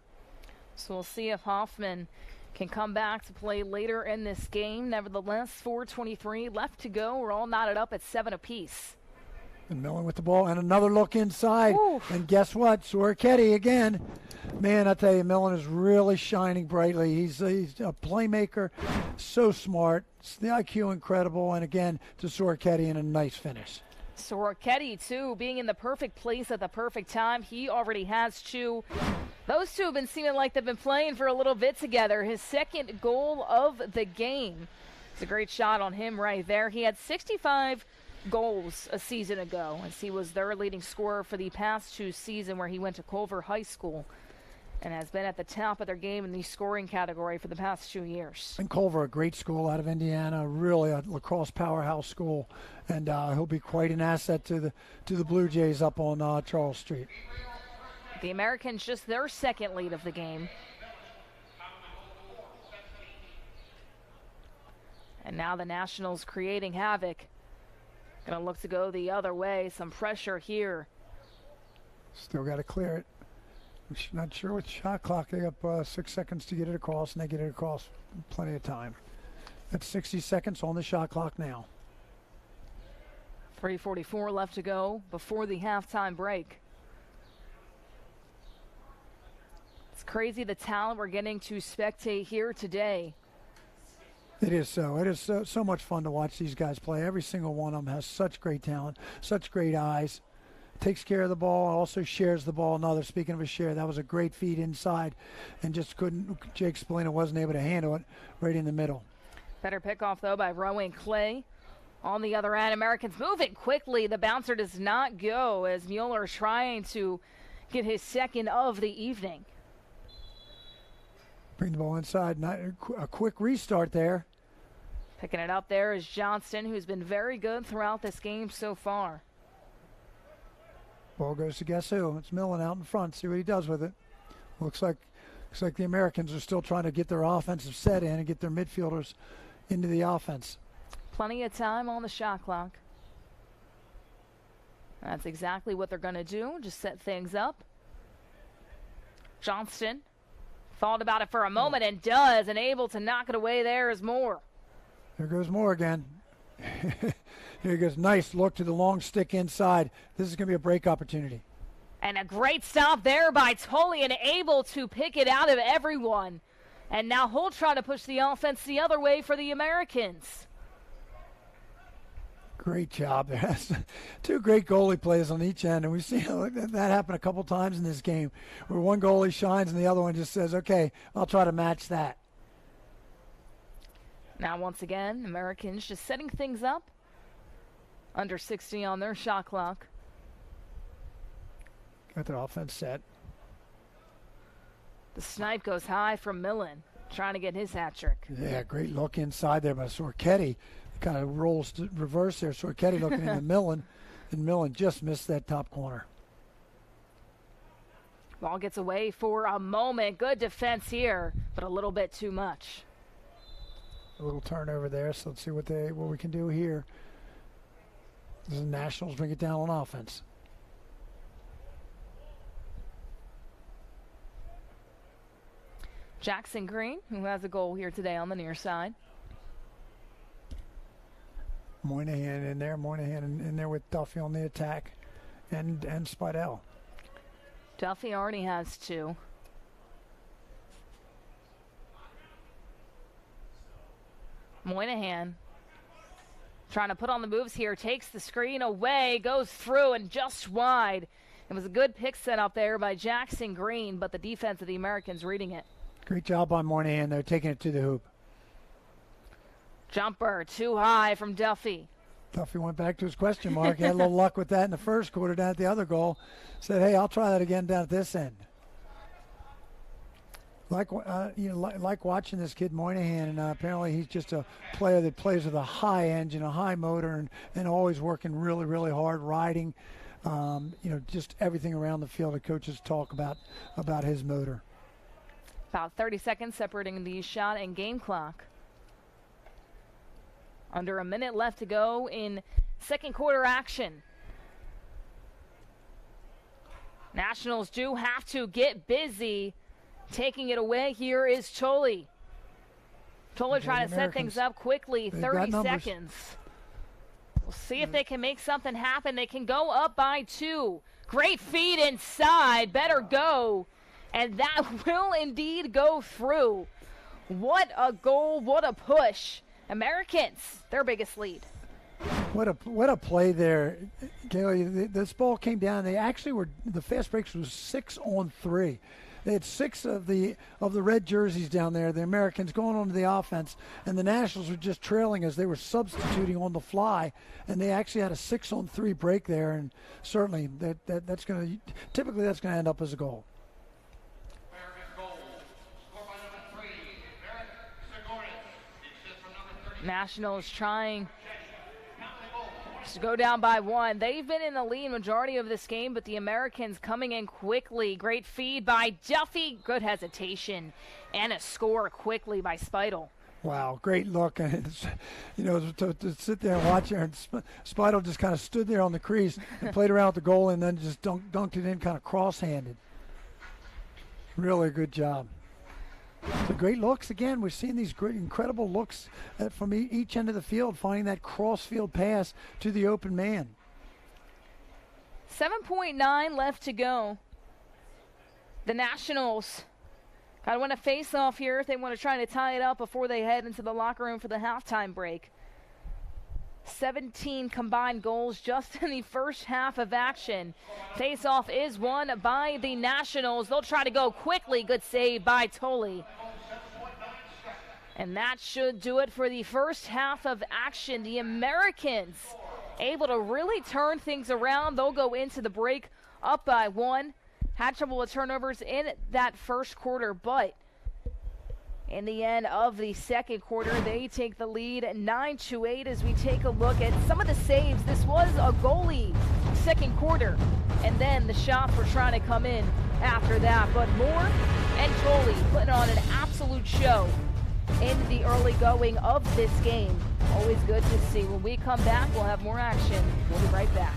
So we'll see if Hoffman can come back to play later in this game. Nevertheless, 4:23 left to go. We're all knotted up at 7 apiece. And Millen with the ball, and another look inside. Oof. And guess what? Soracchetti again. Man, I tell you, Millen is really shining brightly. He's a playmaker, so smart. The IQ incredible, and again, to Soracchetti in a nice finish. Soracchetti, too, being in the perfect place at the perfect time. He already has 2. Those two have been seeming like they've been playing for a little bit together. His second goal of the game. It's a great shot on him right there. He had 65 goals a season ago, as he was their leading scorer for the past 2 seasons, where he went to Culver High School and has been at the top of their game in the scoring category for the past 2 years. And Culver, a great school out of Indiana, really a lacrosse powerhouse school, and he'll be quite an asset to the Blue Jays up on Charles Street. The Americans just their second lead of the game. And now the Nationals creating havoc. Going to look to go the other way. Some pressure here. Still got to clear it. I'm not sure what shot clock. They have 6 seconds to get it across, and they get it across. Plenty of time. That's 60 seconds on the shot clock now. 3:44 left to go before the halftime break. It's crazy the talent we're getting to spectate here today. It is so. It is so much fun to watch these guys play. Every single one of them has such great talent, such great eyes. Takes care of the ball, also shares the ball. Another, speaking of a share, that was a great feed inside, and just couldn't, Jake Spallina wasn't able to handle it right in the middle. Better pickoff, though, by Rowan Clay. On the other end, Americans moving quickly. The bouncer does not go as Mueller is trying to get his second of the evening. Bring the ball inside. Not a quick restart there. Picking it up there is Johnston, who's been very good throughout this game so far. Ball goes to guess who? It's Millen out in front. See what he does with it. Looks like the Americans are still trying to get their offensive set in and get their midfielders into the offense. Plenty of time on the shot clock. That's exactly what they're going to do. Just set things up. Johnston thought about it for a moment and does, and able to knock it away there is Moore. There goes Moore again. Here he goes. Nice look to the long stick inside. This is going to be a break opportunity. And a great stop there by Tully, and able to pick it out of everyone. And now he'll try to push the offense the other way for the Americans. Great job there. 2 great goalie plays on each end, and we've seen that happen a couple times in this game, where one goalie shines and the other one just says, okay, I'll try to match that. Now once again, Americans just setting things up. Under 60 on their shot clock. Got their offense set. The snipe goes high from Millen, trying to get his hat trick. Yeah, great look inside there by Soracchetti. Kind of rolls to reverse there. Soracchetti looking into Millen, and Millen just missed that top corner. Ball gets away for a moment. Good defense here, but a little bit too much. A little turnover there, so let's see what we can do here. The Nationals bring it down on offense. Jackson Green, who has a goal here today on the near side. Moynihan in there. Moynihan in there with Duffy on the attack, and Spidell. Duffy already has 2. Moynihan trying to put on the moves here, takes the screen away, goes through and just wide. It was a good pick set up there by Jackson Green, but the defense of the Americans reading it. Great job by Moynihan there, taking it to the hoop. Jumper too high from Duffy. Duffy went back to his question mark. He had a little luck with that in the first quarter down at the other goal. Said, hey, I'll try that again down at this end. Like watching this kid Moynihan, and apparently he's just a player that plays with a high engine, a high motor, and always working really, really hard, riding Just everything around the field. The coaches talk about his motor. About 30 seconds separating the shot and game clock. Under a minute left to go in second quarter action. Nationals do have to get busy. Taking it away here is Tolley. Tolley trying to set things up quickly. 30 seconds. We'll see if they can make something happen. They can go up by 2. Great feed inside. Better go. And that will indeed go through. What a goal. What a push. Americans, their biggest lead. What a play there, Kaylee. This ball came down. They actually were, the fast breaks was 6-on-3. They had 6 of the red jerseys down there, the Americans going on to the offense, and the Nationals were just trailing as they were substituting on the fly, and they actually had a 6-on-3 break there, and certainly that's going to end up as a goal. Nationals trying to go down by 1. They've been in the lead majority of this game, but the Americans coming in quickly. Great feed by Duffy. Good hesitation. And a score quickly by Speidel. Wow, great look. And to sit there and watch there, and Speidel just kind of stood there on the crease and played around with the goal and then just dunked it in kind of cross-handed. Really good job. So great looks again. We're seeing these great, incredible looks from each end of the field, finding that cross-field pass to the open man. 7.9 left to go. The Nationals got to win a face-off here if they want to try to tie it up before they head into the locker room for the halftime break. 17 combined goals just in the first half of action. Face-off is won by the Nationals. They'll try to go quickly. Good save by Tolley. And that should do it for the first half of action. The Americans able to really turn things around. They'll go into the break up by 1. Had trouble with turnovers in that first quarter, but in the end of the second quarter, they take the lead 9-8 as we take a look at some of the saves. This was a goalie second quarter, and then the shots were trying to come in after that. But Moore and Tolley putting on an absolute show in the early going of this game. Always good to see. When we come back, we'll have more action. We'll be right back.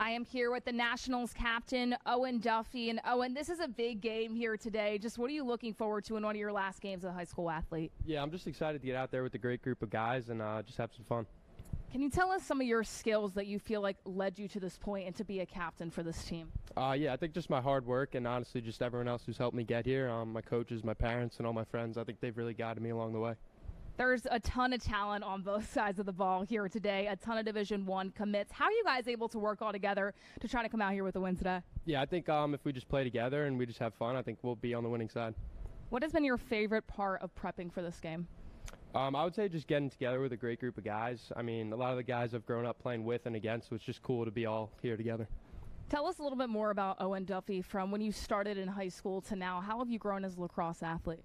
I am here with the Nationals captain, Owen Duffy. And Owen, this is a big game here today. Just what are you looking forward to in one of your last games as a high school athlete? Yeah, I'm just excited to get out there with a great group of guys and just have some fun. Can you tell us some of your skills that you feel like led you to this point and to be a captain for this team? Yeah, I think just my hard work and honestly just everyone else who's helped me get here, my coaches, my parents, and all my friends. I think they've really guided me along the way. There's a ton of talent on both sides of the ball here today, a ton of Division I commits. How are you guys able to work all together to try to come out here with a win today? Yeah, I think if we just play together and we just have fun, I think we'll be on the winning side. What has been your favorite part of prepping for this game? I would say just getting together with a great group of guys. I mean, a lot of the guys I've grown up playing with and against, so it's just cool to be all here together. Tell us a little bit more about Owen Duffy from when you started in high school to now. How have you grown as a lacrosse athlete?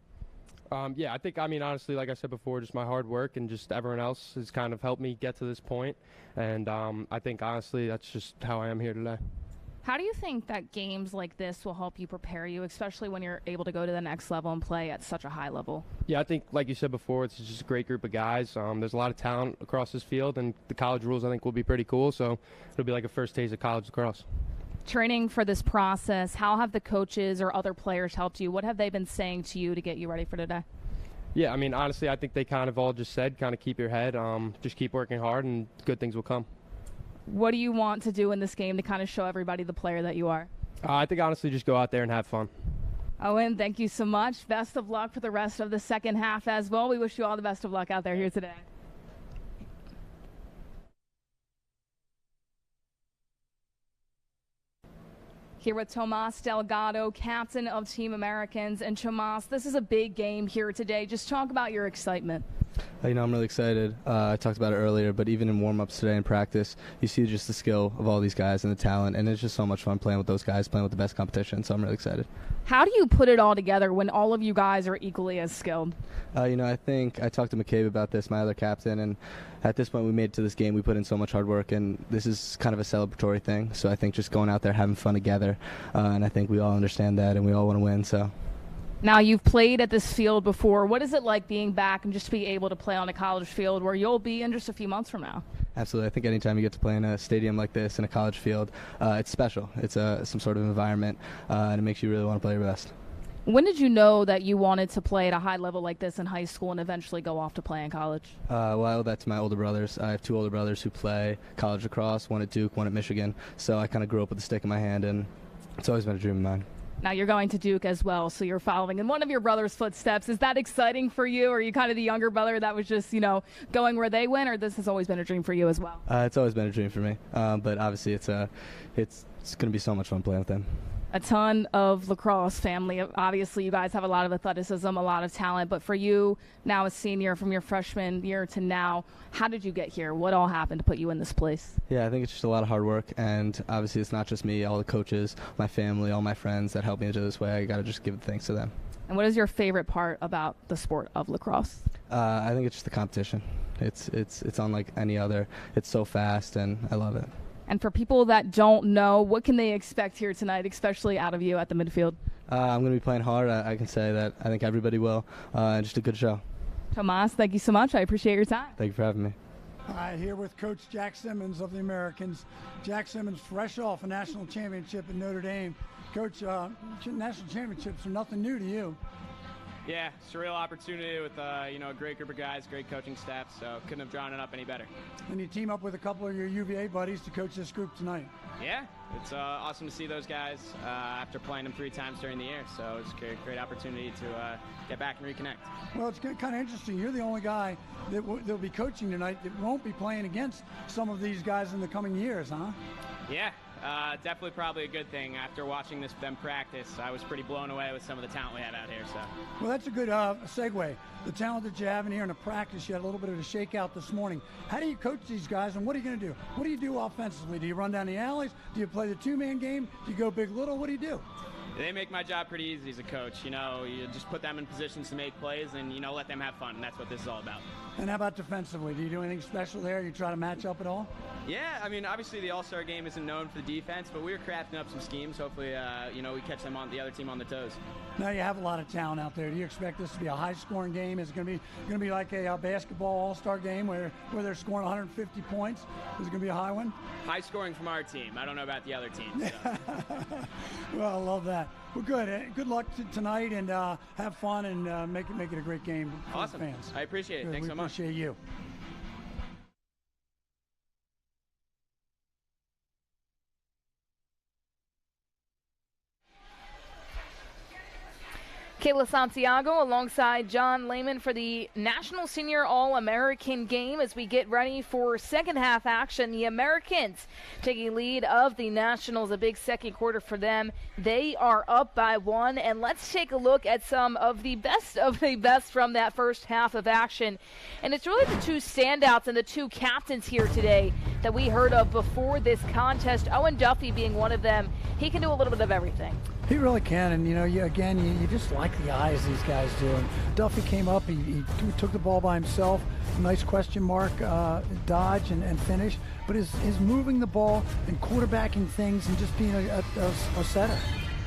Yeah, I think, honestly, like I said before, just my hard work and just everyone else has kind of helped me get to this point. And I think, honestly, that's just how I am here today. How do you think that games like this will help you prepare you, especially when you're able to go to the next level and play at such a high level? Yeah, I think, like you said before, it's just a great group of guys. There's a lot of talent across this field, and the college rules, I think, will be pretty cool. So it'll be like a first taste of college lacrosse. Training for this process, how have the coaches or other players helped you? What have they been saying to you to get you ready for today? Yeah, honestly, I think they kind of all just said, kind of keep your head, just keep working hard, and good things will come. What do you want to do in this game to kind of show everybody the player that you are? I think, honestly, just go out there and have fun. Owen, thank you so much. Best of luck for the rest of the second half as well. We wish you all the best of luck out there here today. Here with Tomas Delgado, captain of Team Americans. And Tomas, this is a big game here today. Just talk about your excitement. I'm really excited. I talked about it earlier, but even in warm-ups today in practice, you see just the skill of all these guys and the talent, and it's just so much fun playing with those guys, playing with the best competition, so I'm really excited. How do you put it all together when all of you guys are equally as skilled? I think I talked to McCabe about this, my other captain, and at this point we made it to this game. We put in so much hard work, and this is kind of a celebratory thing, so I think just going out there, having fun together, and I think we all understand that, and we all want to win, so. Now, you've played at this field before. What is it like being back and just be able to play on a college field where you'll be in just a few months from now? Absolutely. I think anytime you get to play in a stadium like this, in a college field, it's special. It's some sort of environment, and it makes you really want to play your best. When did you know that you wanted to play at a high level like this in high school and eventually go off to play in college? Well, I owe that to my older brothers. I have two older brothers who play college lacrosse, one at Duke, one at Michigan. So I kind of grew up with a stick in my hand, and it's always been a dream of mine. Now you're going to Duke as well, so you're following in one of your brother's footsteps. Is that exciting for you? Or are you kind of the younger brother that was just, going where they went, or this has always been a dream for you as well? It's always been a dream for me, but obviously it's going to be so much fun playing with them. A ton of lacrosse family. Obviously, you guys have a lot of athleticism, a lot of talent, but for you, now a senior, from your freshman year to now, how did you get here? What all happened to put you in this place? Yeah, I think it's just a lot of hard work, and obviously it's not just me, all the coaches, my family, all my friends that helped me into this way. I got to just give thanks to them. And what is your favorite part about the sport of lacrosse? I think it's just the competition. It's unlike any other. It's so fast, and I love it. And for people that don't know, what can they expect here tonight, especially out of you at the midfield? I'm going to be playing hard. I can say that I think everybody will. Just a good show. Tomas, thank you so much. I appreciate your time. Thank you for having me. All right, here with Coach Jack Simmons of the Americans. Jack Simmons, fresh off a national championship at Notre Dame. Coach, national championships are nothing new to you. Yeah, surreal opportunity with a great group of guys, great coaching staff, so couldn't have drawn it up any better. And you team up with a couple of your UVA buddies to coach this group tonight. Yeah, it's awesome to see those guys after playing them 3 times during the year, so it's a great opportunity to get back and reconnect. Well, it's kind of interesting. You're the only guy that'll be coaching tonight that won't be playing against some of these guys in the coming years, huh? Yeah. Definitely probably a good thing. After watching them practice, I was pretty blown away with some of the talent we have out here. So. Well, that's a good segue. The talent that you have in here in the practice, you had a little bit of a shakeout this morning. How do you coach these guys, and what are you going to do? What do you do offensively? Do you run down the alleys? Do you play the two-man game? Do you go big, little? What do you do? They make my job pretty easy as a coach. You just put them in positions to make plays and, let them have fun. And that's what this is all about. And how about defensively? Do you do anything special there? You try to match up at all? Yeah, obviously the All-Star game isn't known for the defense, but we were crafting up some schemes. Hopefully, we catch the other team on their toes. Now you have a lot of talent out there. Do you expect this to be a high-scoring game? Is it going to be like a basketball all-star game where they're scoring 150 points? Is it going to be a high one? High scoring from our team. I don't know about the other teams. So. Well, I love that. Well, good. Good luck tonight, and have fun, and make it a great game for Awesome. the fans. I appreciate it. Good. Thanks so much. We appreciate you. Kayla Santiago alongside John Lehman for the National Senior All-American game as we get ready for second half action. The Americans taking lead of the Nationals, a big second quarter for them. They are up by 1, and let's take a look at some of the best from that first half of action. And it's really the two standouts and the two captains here today that we heard of before this contest, Owen Duffy being one of them. He can do a little bit of everything. He really can, and you just like the eyes these guys do. And Duffy came up, he took the ball by himself, nice question mark dodge and finish, but his moving the ball and quarterbacking things and just being a setter.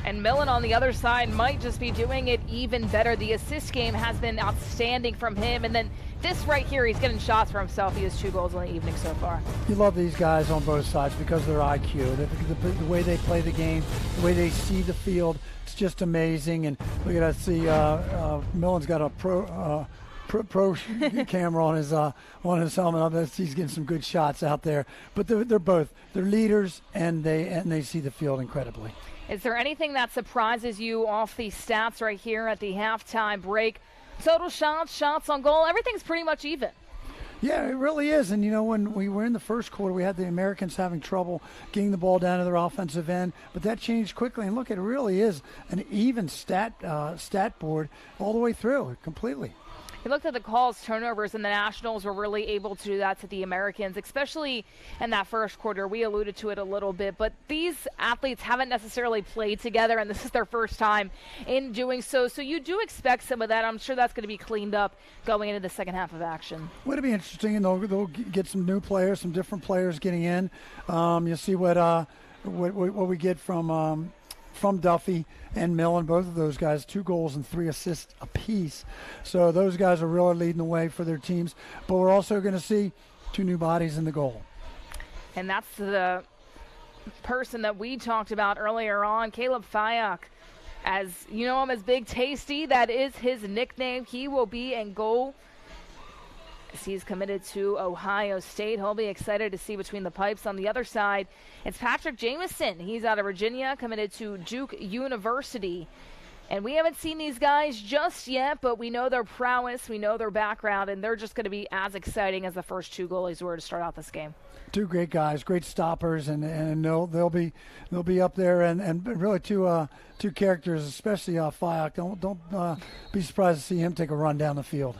And Millen on the other side might just be doing it even better. The assist game has been outstanding from him. And then this right here, he's getting shots for himself. He has 2 goals in the evening so far. You love these guys on both sides because of their IQ, the way they play the game, the way they see the field. It's just amazing. And look at that. See, Millen's got a pro camera on his helmet. He's getting some good shots out there. But they're leaders, and they see the field incredibly. Is there anything that surprises you off the stats right here at the halftime break? Total shots on goal, everything's pretty much even. Yeah, it really is. And, when we were in the first quarter, we had the Americans having trouble getting the ball down to their offensive end. But that changed quickly. And look, it really is an even stat board all the way through, completely. We looked at the calls, turnovers, and the Nationals were really able to do that to the Americans, especially in that first quarter. We alluded to it a little bit, but these athletes haven't necessarily played together, and this is their first time in doing so. So you do expect some of that. I'm sure that's going to be cleaned up going into the second half of action. Well, it'll be interesting, and they'll get some new players, some different players getting in. You'll see what we get from Duffy and Millen, both of those guys, 2 goals and 3 assists apiece. So those guys are really leading the way for their teams. But we're also going to see 2 new bodies in the goal. And that's the person that we talked about earlier on, Caleb Fayok. As you know him as Big Tasty, that is his nickname. He will be in goal. He's committed to Ohio State. He'll be excited to see between the pipes. On the other side, it's Patrick Jamison. He's out of Virginia, committed to Duke University. And we haven't seen these guys just yet, but we know their prowess, we know their background, and they're just going to be as exciting as the first 2 goalies were to start out this game. 2 great guys, great stoppers, and they'll be up there, and really two characters, especially Fayok. Don't be surprised to see him take a run down the field.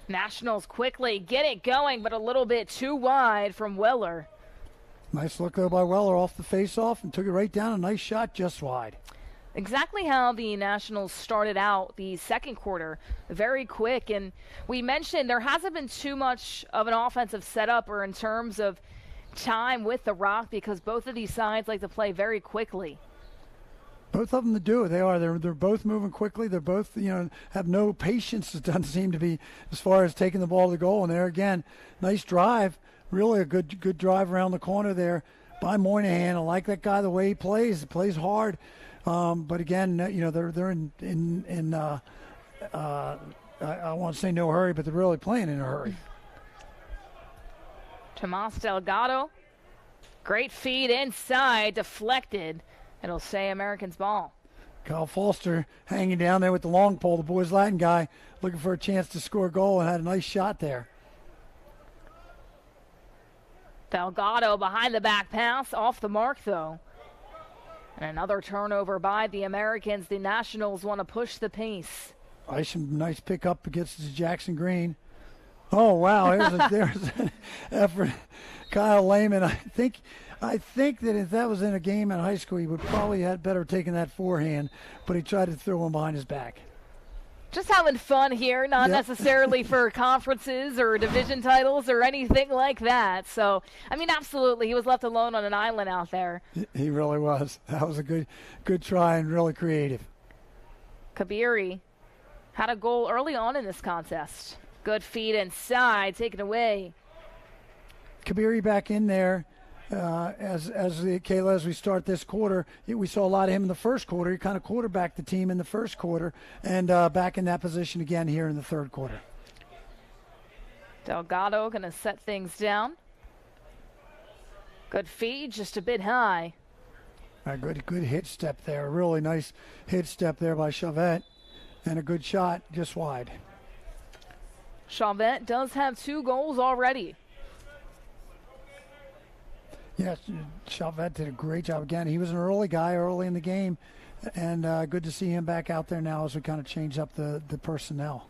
Nationals quickly get it going, but a little bit too wide from Weller. Nice look, though, by Weller off the face-off and took it right down. A nice shot just wide. Exactly how the Nationals started out the second quarter, very quick. And we mentioned there hasn't been too much of an offensive setup or in terms of time with the rock because both of these sides like to play very quickly. Both of them do. They're both moving quickly. They're both, have no patience. It doesn't seem to be as far as taking the ball to the goal. And there again, nice drive. Really a good drive around the corner there by Moynihan. I like that guy, the way he plays. He plays hard. But again, they're in I won't say no hurry, but they're really playing in a hurry. Tomas Delgado, great feed inside, deflected. It'll say Americans ball. Kyle Foster hanging down there with the long pole, the boys Latin guy, looking for a chance to score a goal and had a nice shot there. Delgado behind the back pass, off the mark though. And another turnover by the Americans. The Nationals want to push the pace. Nice pickup against Jackson Green. Oh, wow, there's an effort. Kyle Lehman, I think that if that was in a game in high school, he would probably had better taken that forehand, but he tried to throw him behind his back. Just having fun here, not necessarily for conferences or division titles or anything like that. So, absolutely, he was left alone on an island out there. He really was. That was a good try and really creative. Kabiri had a goal early on in this contest. Good feed inside, taken away. Kabiri back in there. Kayla, as we start this quarter, we saw a lot of him in the first quarter. He kind of quarterbacked the team in the first quarter, and back in that position again here in the third quarter. Delgado going to set things down. Good feed, just a bit high. Good hit step there. Really nice hit step there by Chavette, and a good shot just wide. Chavette does have 2 goals already. Yes, Chavette did a great job again. He was an early guy early in the game, and good to see him back out there now as we kind of change up the personnel.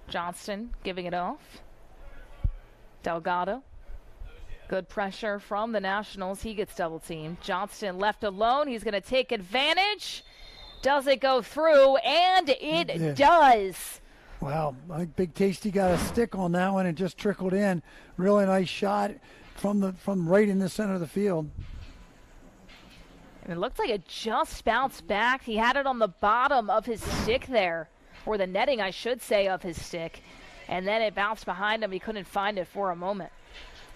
Johnston giving it off. Delgado. Good pressure from the Nationals. He gets double teamed. Johnston left alone. He's going to take advantage. Does it go through? And it does. Wow, I think Big Tasty got a stick on that one and just trickled in. Really nice shot from right in the center of the field. And it looked like it just bounced back. He had it on the bottom of his stick there, or the netting, I should say, of his stick. And then it bounced behind him. He couldn't find it for a moment.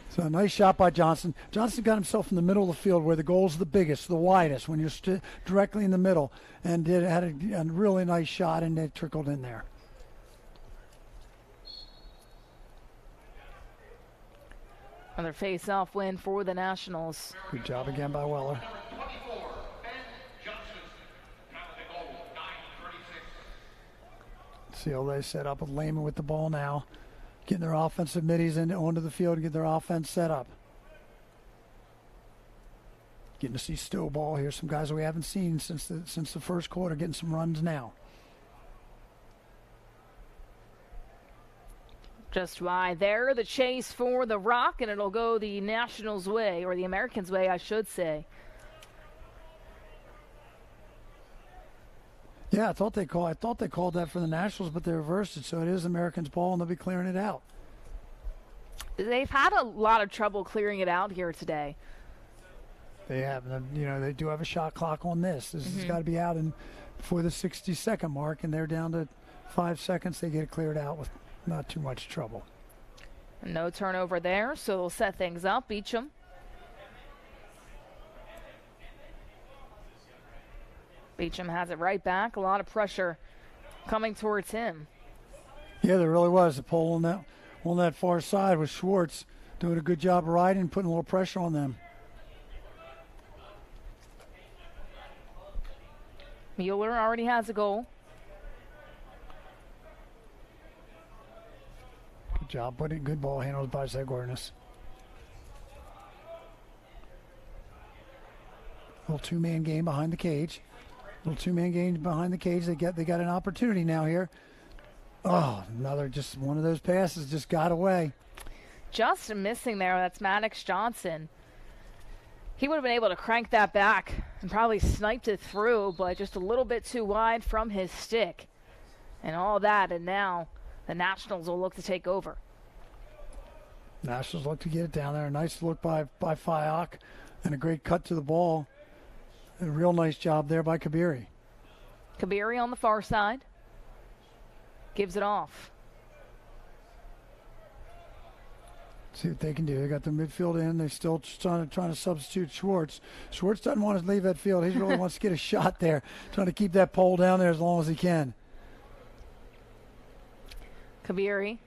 So a nice shot by Johnson. Johnson got himself in the middle of the field where the goal's the biggest, the widest, when you're directly in the middle, and had a really nice shot, and it trickled in there. Another face-off win for the Nationals. Good job again by Weller. See how they set up with Lehman with the ball now. Getting their offensive middies onto the field to get their offense set up. Getting to see Stowball here. Some guys that we haven't seen since the first quarter, getting some runs now. Just wide there, the chase for the rock, and it'll go the Nationals' way, or the Americans' way, I should say. Yeah, I thought they called that for the Nationals, but they reversed it, so it is Americans' ball, and they'll be clearing it out. They've had a lot of trouble clearing it out here today. They have, they do have a shot clock on this. This has got to be out before the 60-second mark, and they're down to 5 seconds. They get it cleared out with not too much trouble. No turnover there, so they'll set things up. Beecham. Beecham has it right back. A lot of pressure coming towards him. Yeah, there really was. The pole on that far side with Schwartz doing a good job of riding, putting a little pressure on them. Mueller already has a goal. Good job, putting good ball handled by Zagornis. Little two-man game behind the cage. They got an opportunity now here. Oh, just one of those passes just got away. Just missing there. That's Maddox Johnson. He would have been able to crank that back and probably sniped it through, but just a little bit too wide from his stick. And all that, and now the Nationals will look to take over. Nationals look to get it down there. A nice look by Fyock and a great cut to the ball. A real nice job there by Kabiri. Kabiri on the far side. Gives it off. See what they can do. They got the midfield in. They're still trying to substitute Schwartz. Schwartz doesn't want to leave that field. He really wants to get a shot there, trying to keep that pole down there as long as he can. Kabiri.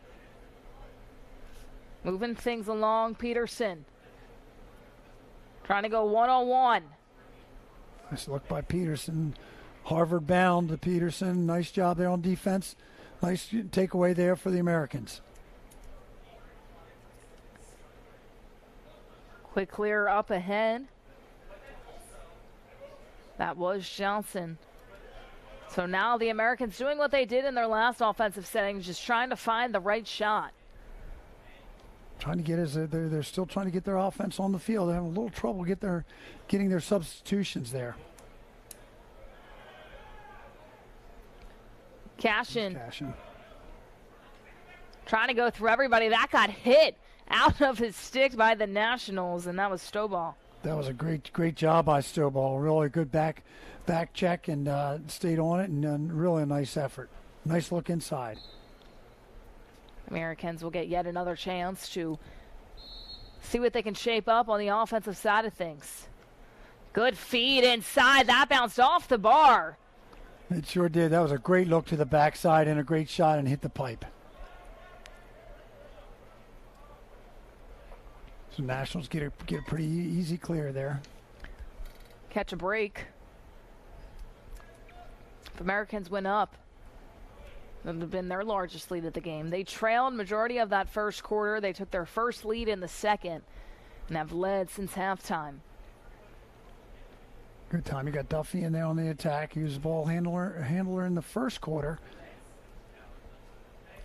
Moving things along. Peterson. Trying to go one-on-one. Nice look by Peterson. Harvard bound to Peterson. Nice job there on defense. Nice takeaway there for the Americans. Quick clear up ahead. That was Johnson. So now the Americans doing what they did in their last offensive setting, just trying to find the right shot. They're still trying to get their offense on the field. They're having a little trouble getting their substitutions there. Cashin. Trying to go through everybody. That got hit out of his stick by the Nationals, and that was Stowball. That was a great job by Stovall. Really good back check and stayed on it, and really a nice effort. Nice look inside. Americans will get yet another chance to see what they can shape up on the offensive side of things. Good feed inside. That bounced off the bar. It sure did. That was a great look to the backside and a great shot and hit the pipe. So Nationals get a pretty easy clear there. Catch a break. If Americans win up, that would have been their largest lead at the game. They trailed majority of that first quarter. They took their first lead in the second and have led since halftime. Good time. You got Duffy in there on the attack. He was the ball handler in the first quarter.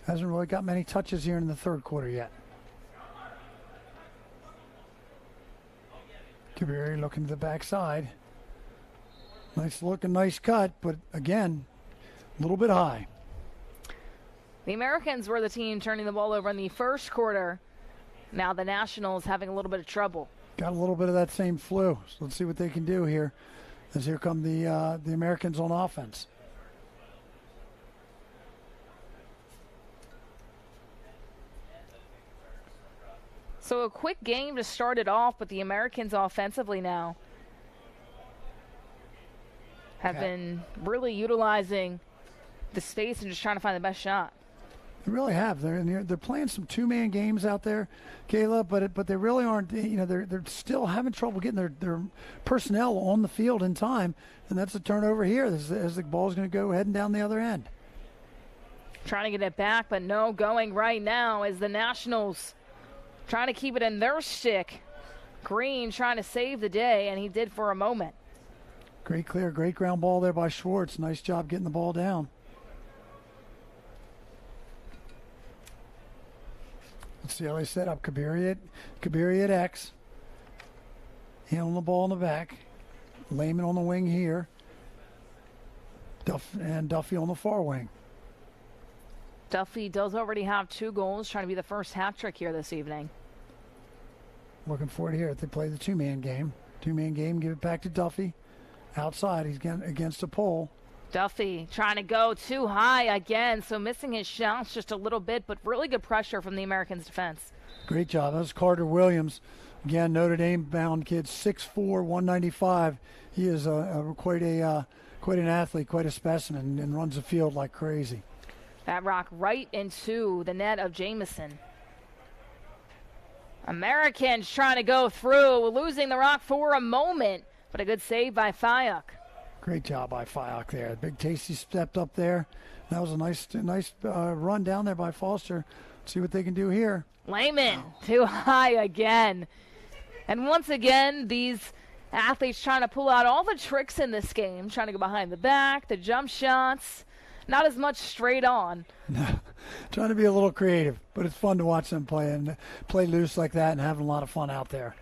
Hasn't really got many touches here in the third quarter yet. Kabiri looking to the backside. Nice look and nice cut, but again, a little bit high. The Americans were the team turning the ball over in the first quarter. Now the Nationals having a little bit of trouble. Got a little bit of that same flu. So let's see what they can do here. As here come the Americans on offense. So a quick game to start it off, but the Americans offensively now have been really utilizing the space and just trying to find the best shot. They really have. They're playing some two-man games out there, Kayla, but they really aren't. They're still having trouble getting their personnel on the field in time, and that's a turnover here as the ball's going to go heading down the other end. Trying to get it back, but no going right now as the Nationals trying to keep it in their stick. Green trying to save the day, and he did for a moment. Great clear, great ground ball there by Schwartz. Nice job getting the ball down. Let's see how they set up Kabiri at X. Handling the ball in the back. Lehman on the wing here. Duffy on the far wing. Duffy does already have 2 goals, trying to be the first hat trick here this evening. Looking forward to here if they play the two-man game. Two-man game, give it back to Duffy. Outside, he's against the pole. Duffy trying to go too high again, so missing his shots just a little bit, but really good pressure from the Americans' defense. Great job. That was Carter Williams. Again, Notre Dame-bound kid, 6'4", 195. He is quite an athlete, quite a specimen, and runs the field like crazy. That rock right into the net of Jamison. Americans trying to go through, losing the rock for a moment, but a good save by Fayok. Great job by Fayok there. Big Tasty stepped up there. That was a nice run down there by Foster. Let's see what they can do here. Lehman too high again. And once again, these athletes trying to pull out all the tricks in this game, trying to go behind the back, the jump shots, not as much straight on. Trying to be a little creative, but it's fun to watch them play and play loose like that and having a lot of fun out there.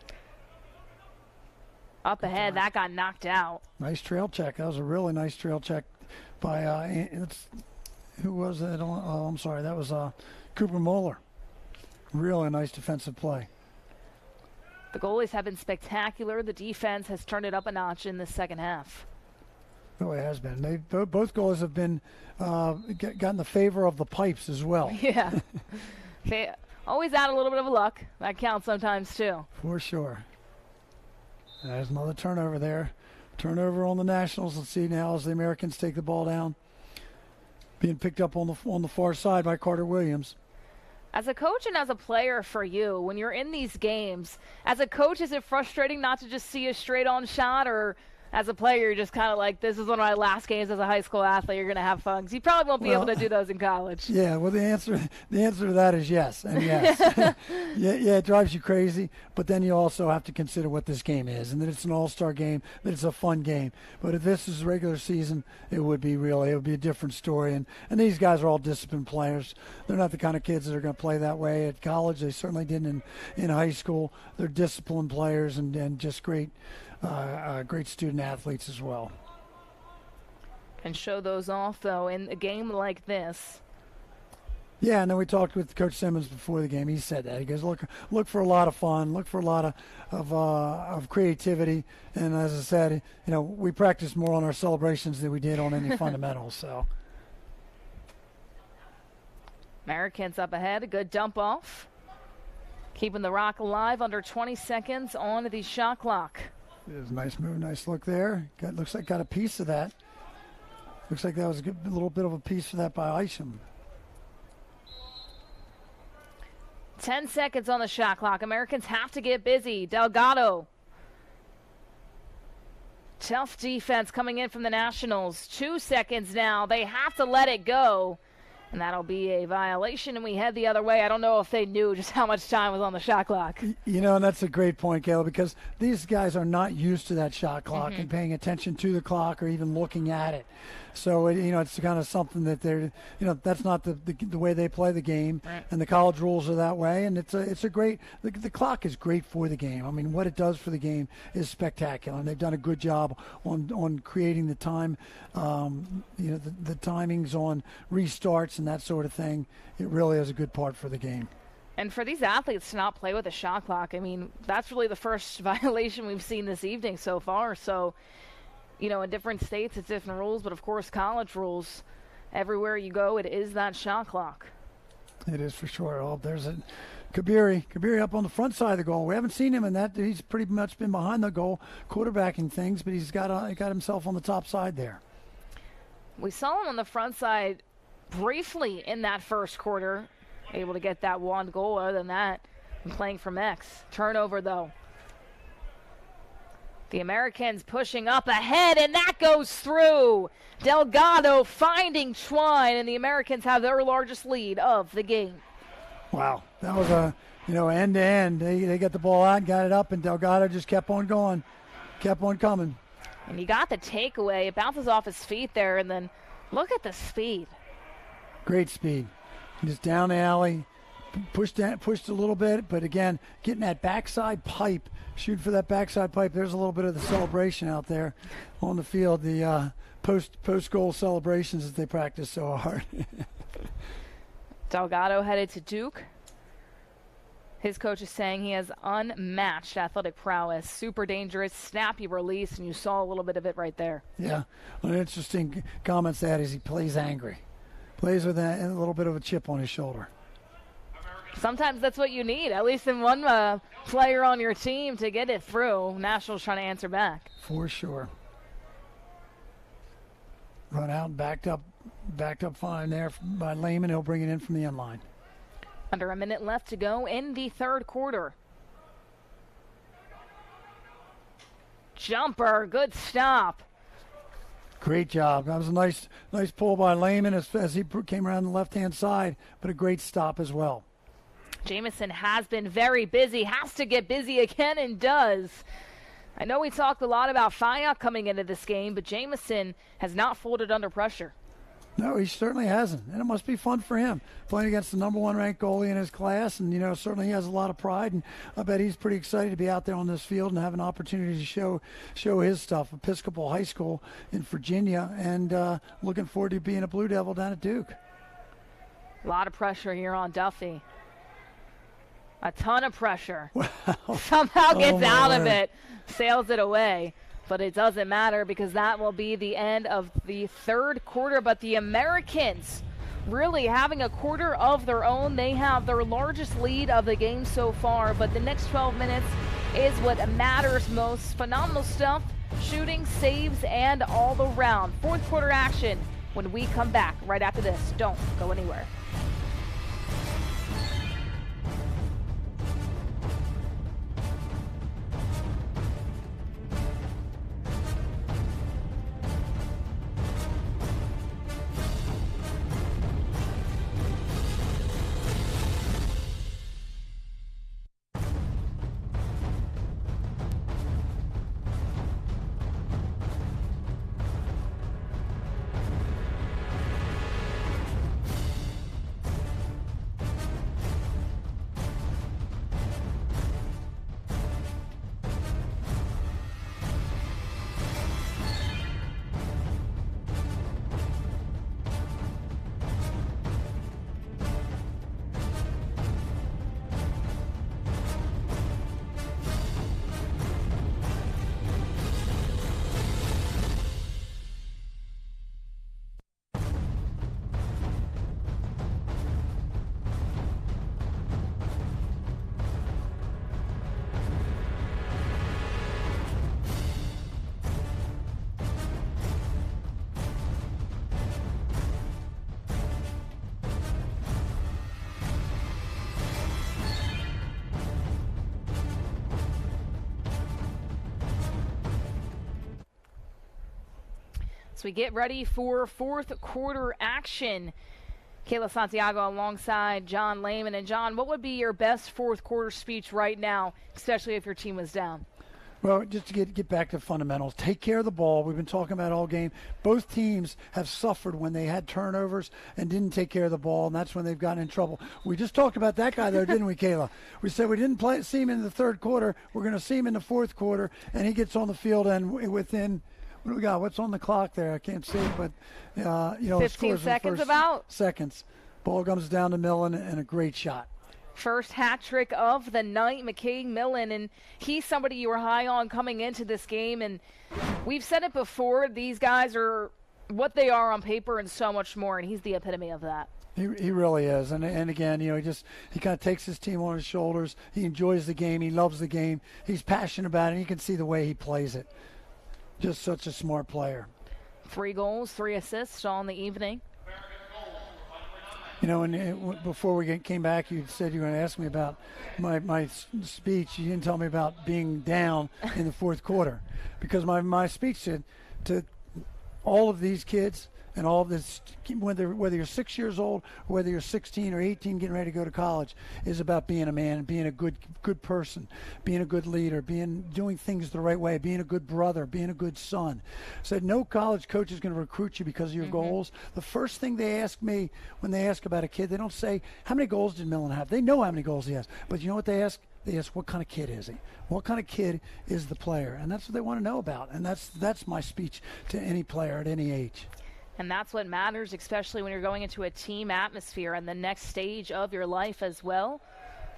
Up ahead, that got knocked out. Nice trail check. That was a really nice trail check by, who was it? Oh, I'm sorry. That was Cooper Moeller. Really nice defensive play. The goalies have been spectacular. The defense has turned it up a notch in the second half. Really has been. Both goalies have been gotten the favor of the pipes as well. Yeah. They always add a little bit of luck. That counts sometimes too. For sure. There's another turnover there. Turnover on the Nationals. Let's see now as the Americans take the ball down. Being picked up on the far side by Carter Williams. As a coach and as a player for you, when you're in these games, as a coach, is it frustrating not to just see a straight-on shot, or as a player, you're just kind of like, this is one of my last games as a high school athlete. You're going to have fun. 'Cause you probably won't be able to do those in college. Yeah, well, the answer to that is yes, and yes. yeah, it drives you crazy, but then you also have to consider what this game is, and that it's an all-star game, that it's a fun game. But if this is regular season, it would be a different story. And these guys are all disciplined players. They're not the kind of kids that are going to play that way at college. They certainly didn't in high school. They're disciplined players and just great student athletes as well. And show those off, though, in a game like this. Yeah, and then we talked with Coach Simmons before the game. He said that. He goes, look for a lot of fun, look for a lot of creativity. And as I said, we practiced more on our celebrations than we did on any fundamentals. So Americans up ahead, a good dump off. Keeping the Rock alive, under 20 seconds on the shot clock. It was a nice move, nice look there. Looks like got a piece of that. Looks like that was a little bit of a piece of that by Isham. 10 seconds on the shot clock. Americans have to get busy. Delgado. Tough defense coming in from the Nationals. 2 seconds now. They have to let it go. And that'll be a violation, and we head the other way. I don't know if they knew just how much time was on the shot clock. And that's a great point, Caleb, because these guys are not used to that shot clock and paying attention to the clock or even looking at it. So, it's kind of something that they're, that's not the way they play the game. Right. And the college rules are that way. And it's a great, the clock is great for the game. I mean, what it does for the game is spectacular. And they've done a good job on creating the time, the timings on restarts and that sort of thing. It really is a good part for the game. And for these athletes to not play with a shot clock, I mean, that's really the first violation we've seen this evening so far. So, in different states, it's different rules, but of course, college rules. Everywhere you go, it is that shot clock. It is for sure. Oh, there's a Kabiri up on the front side of the goal. We haven't seen him in that. He's pretty much been behind the goal, quarterbacking things, but he's got himself on the top side there. We saw him on the front side briefly in that first quarter, able to get that one goal. Other than that, playing from X. Turnover, though. The Americans pushing up ahead, and that goes through. Delgado finding Twine, and the Americans have their largest lead of the game. Wow, that was end to end. They got the ball out, got it up, and Delgado just kept on going, kept on coming. And he got the takeaway. It bounces off his feet there, and then look at the speed. Great speed. Just down the alley, pushed a little bit, but again, getting that backside pipe, shooting for that backside pipe. There's a little bit of the celebration out there on the field, the post-goal celebrations that they practice so hard. Delgado headed to Duke. His coach is saying he has unmatched athletic prowess, super dangerous, snappy release, and you saw a little bit of it right there. Yeah, one interesting comments that is he plays angry. Plays with a little bit of a chip on his shoulder. Sometimes that's what you need, at least in one player on your team to get it through. Nationals trying to answer back. For sure. Run out and backed up fine there by Lehman. He'll bring it in from the end line. Under a minute left to go in the third quarter. Jumper, good stop. Great job. That was a nice pull by Lehman as he came around the left-hand side, but a great stop as well. Jamison has been very busy, has to get busy again, and does. I know we talked a lot about Fayok coming into this game, but Jamison has not folded under pressure. No, he certainly hasn't, and it must be fun for him playing against the number one ranked goalie in his class, and certainly he has a lot of pride, and I bet he's pretty excited to be out there on this field and have an opportunity to show his stuff. Episcopal High School in Virginia, and looking forward to being a Blue Devil down at Duke. A lot of pressure here on Duffy. A ton of pressure. Wow. Somehow gets out of it, sails it away. But it doesn't matter because that will be the end of the third quarter. But the Americans really having a quarter of their own. They have their largest lead of the game so far. But the next 12 minutes is what matters most. Phenomenal stuff, shooting, saves, and all around. Fourth quarter action when we come back right after this. Don't go anywhere. we get ready for fourth quarter action. Kayla Santiago alongside John Lehman. And John, what would be your best fourth quarter speech right now, especially if your team was down? Well, just to get back to fundamentals, take care of the ball. We've been talking about all game. Both teams have suffered when they had turnovers and didn't take care of the ball, and that's when they've gotten in trouble. We just talked about that guy there, didn't we, Kayla? We said we didn't see him in the third quarter. We're going to see him in the fourth quarter, and he gets on the field and within – what do we got? What's on the clock there? I can't see, but 15 seconds about. Seconds. Ball comes down to Millen and a great shot. First hat trick of the night, McKay Millen, and he's somebody you were high on coming into this game. And we've said it before, these guys are what they are on paper and so much more, and he's the epitome of that. He really is, and again, he kind of takes his team on his shoulders. He enjoys the game. He loves the game. He's passionate about it, and you can see the way he plays it. Just such a smart player. 3 goals, 3 assists on the evening. And before we came back, you said you were going to ask me about my speech. You didn't tell me about being down in the fourth quarter, because my speech said to all of these kids and all of this, whether you're 6 years old or whether you're 16 or 18 getting ready to go to college, is about being a man and being a good person, being a good leader, doing things the right way, being a good brother, being a good son. Said no college coach is going to recruit you because of your goals. The first thing they ask me when they ask about a kid, they don't say, how many goals did Millen have? They know how many goals he has. But you know what they ask? They ask, what kind of kid is he? What kind of kid is the player? And that's what they want to know about. And that's my speech to any player at any age. And that's what matters, especially when you're going into a team atmosphere and the next stage of your life as well.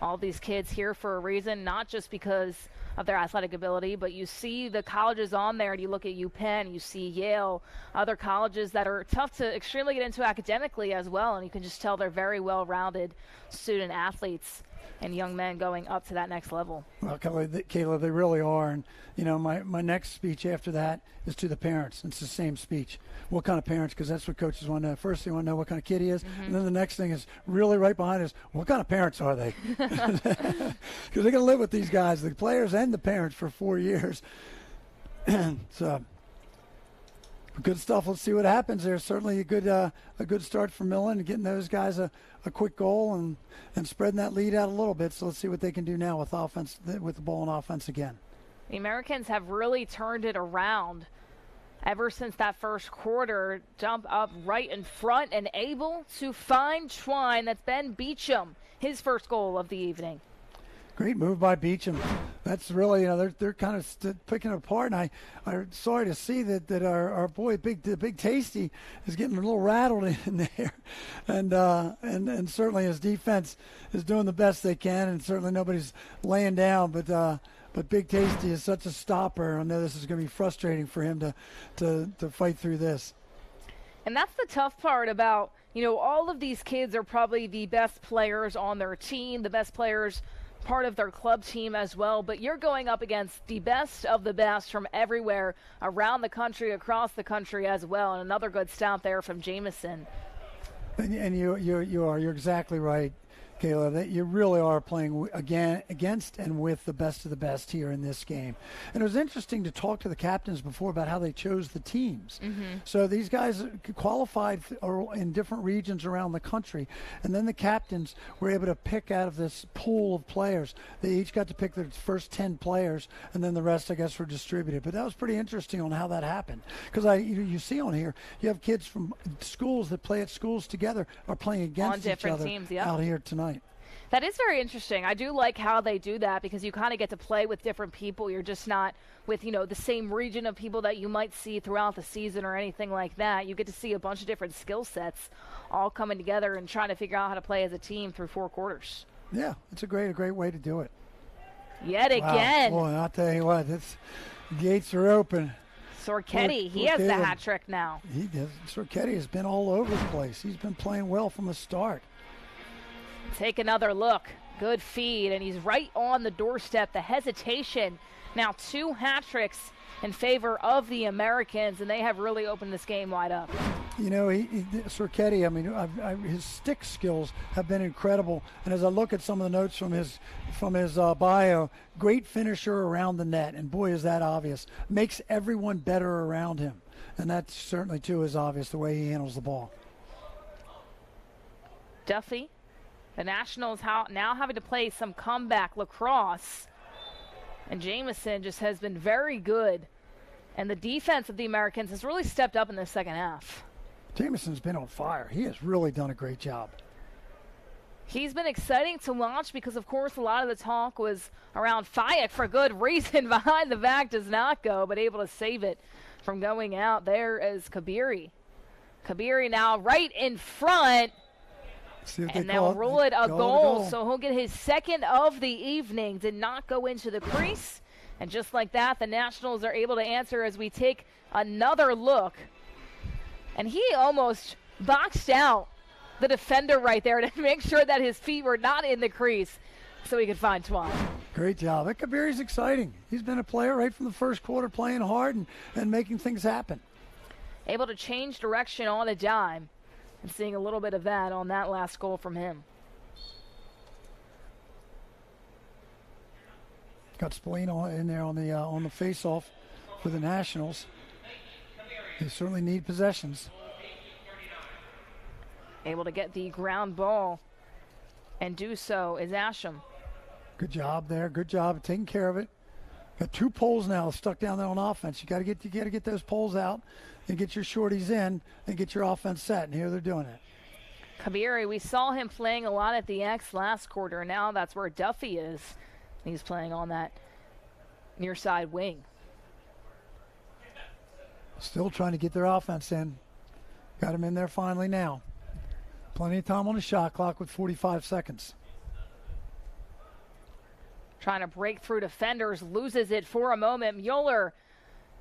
All these kids here for a reason, not just because of their athletic ability, but you see the colleges on there, and you look at UPenn, you see Yale, other colleges that are tough to extremely get into academically as well, and you can just tell they're very well-rounded student athletes and young men going up to that next level. Well, Kayla, they really are. And, my next speech after that is to the parents. It's the same speech. What kind of parents? Because that's what coaches want to know. First, they want to know what kind of kid he is. And then the next thing is really right behind is, what kind of parents are they? Because they're going to live with these guys, the players and the parents, for 4 years. So, good stuff. Let's see what happens. There's certainly a good start for Millen, getting those guys a quick goal and spreading that lead out a little bit. So let's see what they can do now with offense, with the ball and offense again. The Americans have really turned it around ever since that first quarter. Jump up right in front and able to find Twine. That's Ben Beecham, his first goal of the evening. Great move by Beecham. That's really, they're kind of picking it apart. And I'm sorry to see that our boy, Big Tasty, is getting a little rattled in there. And certainly his defense is doing the best they can, and certainly nobody's laying down. But Big Tasty is such a stopper. I know this is going to be frustrating for him to fight through this. And that's the tough part about, all of these kids are probably the best players on their team, the best players part of their club team as well, but you're going up against the best of the best from everywhere around the country, across the country as well. And another good stout there from Jamison. And you're exactly right, Kayla, that you really are playing against and with the best of the best here in this game. And it was interesting to talk to the captains before about how they chose the teams. So these guys qualified in different regions around the country, and then the captains were able to pick out of this pool of players. They each got to pick their first 10 players, and then the rest, I guess, were distributed. But that was pretty interesting on how that happened, because you see on here, you have kids from schools that play at schools together are playing against each other teams, yep. Out here tonight. That is very interesting. I do like how they do that, because you kind of get to play with different people. You're just not with, the same region of people that you might see throughout the season or anything like that. You get to see a bunch of different skill sets all coming together and trying to figure out how to play as a team through 4 quarters. Yeah, it's a great way to do it. Yet again. Boy, I'll tell you what, the gates are open. Sorchetti, he has the hat trick now. He does. Sorchetti has been all over the place. He's been playing well from the start. Take another look. Good feed, and he's right on the doorstep. The hesitation. Now 2 hat tricks in favor of the Americans, and they have really opened this game wide up. Sorchetti, his stick skills have been incredible. And as I look at some of the notes from his bio, great finisher around the net. And boy, is that obvious. Makes everyone better around him. and that certainly, too, is obvious, the way he handles the ball. Duffy, the Nationals now having to play some comeback lacrosse, and Jamison just has been very good, and the defense of the Americans has really stepped up in the second half. Jamison's been on fire. He has really done a great job. He's been exciting to watch because, of course, a lot of the talk was around Fayek for good reason. Behind the back does not go, but able to save it from going out. There is Kabiri. Kabiri now right in front. And they'll rule it a goal, so he'll get his second of the evening. Did not go into the crease. And just like that, the Nationals are able to answer as we take another look. And he almost boxed out the defender right there to make sure that his feet were not in the crease so he could find Twan. Great job. That Kabiri's exciting. He's been a player right from the first quarter, playing hard and making things happen. Able to change direction on a dime, and seeing a little bit of that on that last goal from him. Got Spallino in there on the face-off for the Nationals. They certainly need possessions. Able to get the ground ball and do so is Asham. Good job there. Good job taking care of it. Got 2 poles now stuck down there on offense. You got to get those poles out and get your shorties in and get your offense set. And here they're doing it. Kabiri, we saw him playing a lot at the X last quarter. Now that's where Duffy is. He's playing on that near side wing. Still trying to get their offense in. Got him in there finally now. Plenty of time on the shot clock with 45 seconds. Trying to break through defenders, loses it for a moment. Mueller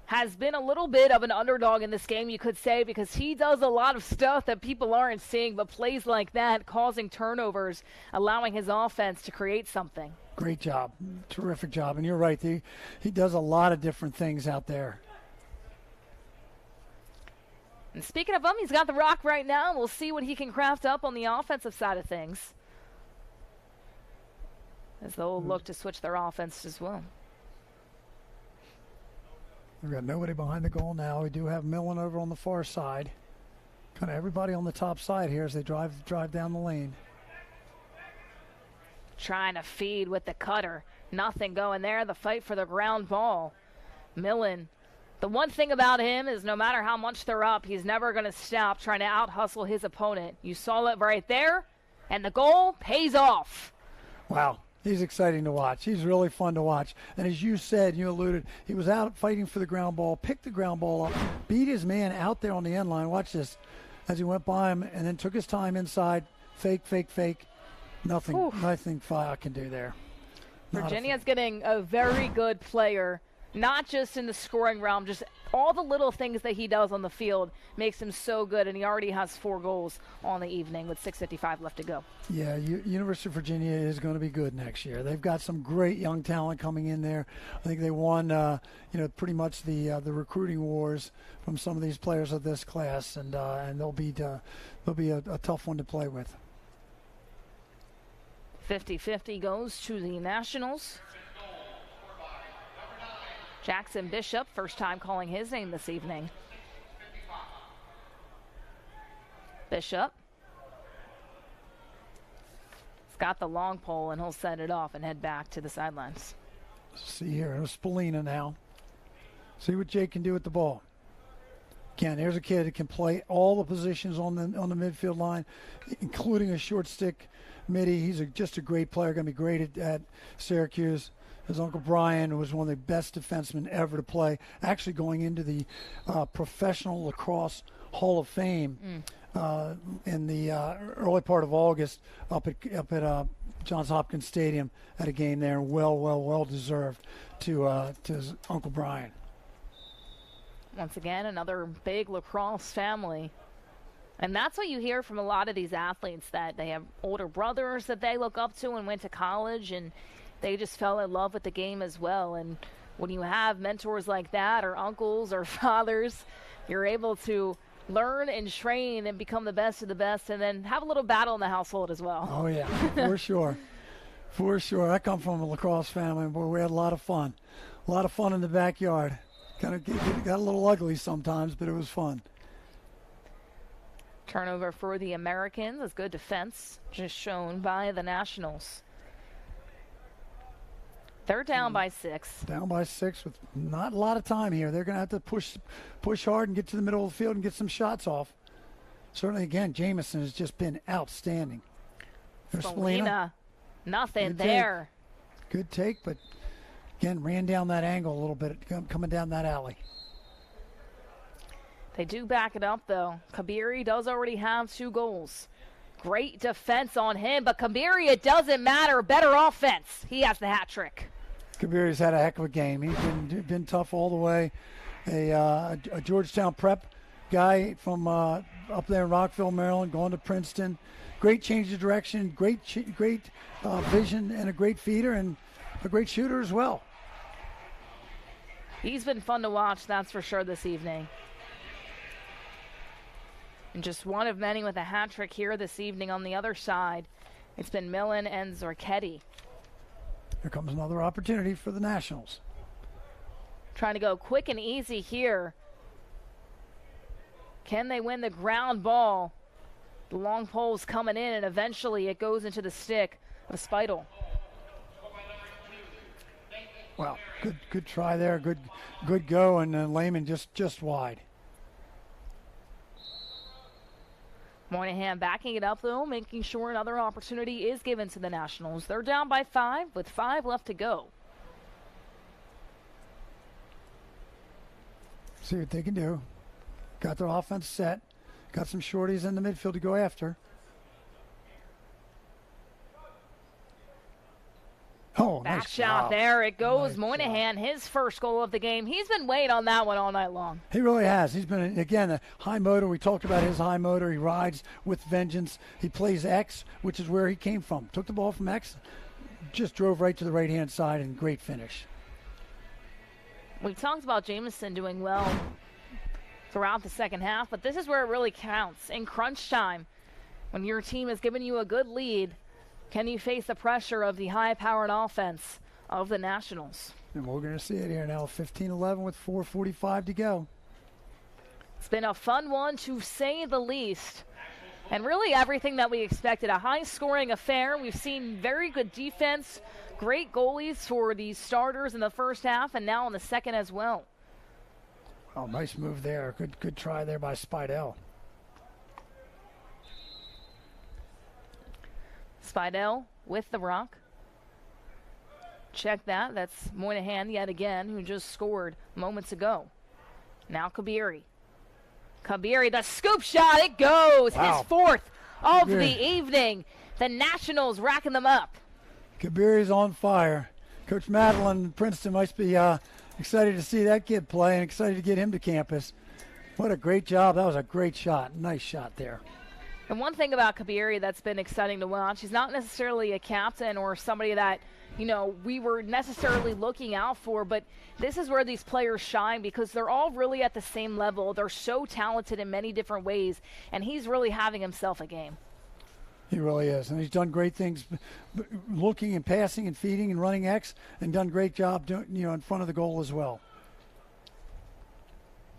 has been a little bit of an underdog in this game, you could say, because he does a lot of stuff that people aren't seeing, but plays like that, causing turnovers, allowing his offense to create something. Great job. Terrific job. And you're right, he does a lot of different things out there. And speaking of him, he's got the rock right now. We'll see what he can craft up on the offensive side of things, as they'll look to switch their offense as well. We've got nobody behind the goal now. We do have Millen over on the far side. Kind of everybody on the top side here as they drive down the lane. Trying to feed with the cutter. Nothing going there. The fight for the ground ball. Millen. The one thing about him is no matter how much they're up, he's never going to stop trying to out-hustle his opponent. You saw it right there, and the goal pays off. Wow, he's exciting to watch. He's really fun to watch. And as you said, you alluded, he was out fighting for the ground ball, picked the ground ball up, beat his man out there on the end line. Watch this, as he went by him and then took his time inside. Fake. Nothing Fayek can do there. Virginia's getting a very good player, not just in the scoring realm, just all the little things that he does on the field makes him so good, and he already has 4 goals on the evening with 6:55 left to go. Yeah, University of Virginia is going to be good next year. They've got some great young talent coming in there. I think they won, pretty much the recruiting wars from some of these players of this class, and they'll be a tough one to play with. 50-50 goes to the Nationals. Jackson Bishop, first time calling his name this evening. Bishop. He's got the long pole, and he'll set it off and head back to the sidelines. See here, there's Spallina now. See what Jake can do with the ball. Again, here's a kid that can play all the positions on the midfield line, including a short stick midi. He's just a great player, going to be great at Syracuse. His Uncle Brian was one of the best defensemen ever to play, actually going into the Professional Lacrosse Hall of Fame in the early part of August up at Johns Hopkins Stadium at a game there. Well deserved to his Uncle Brian. Once again, another big lacrosse family. And that's what you hear from a lot of these athletes, that they have older brothers that they look up to and went to college, and they just fell in love with the game as well. And when you have mentors like that, or uncles or fathers, you're able to learn and train and become the best of the best, and then have a little battle in the household as well. Oh, yeah, for sure. For sure. I come from a lacrosse family, and boy, we had a lot of fun. A lot of fun in the backyard. Kind of got a little ugly sometimes, but it was fun. Turnover for the Americans. It's good defense, just shown by the Nationals. They're down by 6. Down by 6 with not a lot of time here. They're going to have to push hard and get to the middle of the field and get some shots off. Certainly, again, Jamison has just been outstanding. There's Spalina, nothing there. Good take, but again, ran down that angle a little bit coming down that alley. They do back it up, though. Kabiri does already have 2 goals. Great defense on him, but Kabiri, it doesn't matter. Better offense. He has the hat trick. Kabiri's had a heck of a game. He's been tough all the way. A Georgetown prep guy from up there in Rockville, Maryland, going to Princeton. Great change of direction, great vision, and a great feeder, and a great shooter as well. He's been fun to watch, that's for sure, this evening. And just one of many with a hat trick here this evening on the other side. It's been Millen and Zorchetti. Here comes another opportunity for the Nationals. Trying to go quick and easy here. Can they win the ground ball? The long pole's coming in, and eventually it goes into the stick of Speidel. Wow, good try there, good go, and Lehman just wide. Moynihan backing it up, though, making sure another opportunity is given to the Nationals. They're down by 5 with 5 left to go. See what they can do. Got their offense set. Got some shorties in the midfield to go after. Oh, Back nice shot job. there. It goes. Nice Moynihan, his first goal of the game. He's been waiting on that one all night long. He really has. He's been, again, a high motor. We talked about his high motor. He rides with vengeance. He plays X, which is where he came from. Took the ball from X, just drove right to the right-hand side, and great finish. We talked about Jamison doing well throughout the second half, but this is where it really counts. In crunch time, when your team has given you a good lead, can you face the pressure of the high-powered offense of the Nationals? And we're going to see it here now, 15-11 with 4:45 to go. It's been a fun one, to say the least. And really everything that we expected. A high-scoring affair. We've seen very good defense, great goalies for the starters in the first half, and now in the second as well. Oh, nice move there. Good try there by Speidel. Speidel with the rock. Check that. That's Moynihan yet again, who just scored moments ago. Now Kabiri. Kabiri, the scoop shot. It goes. Wow. His 4th of Kabiri. the evening. The Nationals racking them up. Kabiri's on fire. Coach Madeline, Princeton must be excited to see that kid play and excited to get him to campus. What a great job. That was a great shot. Nice shot there. And one thing about Kabiri that's been exciting to watch, he's not necessarily a captain or somebody that, we were necessarily looking out for, but this is where these players shine because they're all really at the same level. They're so talented in many different ways, and he's really having himself a game. He really is, and he's done great things looking and passing and feeding and running X, and done a great job doing, in front of the goal as well.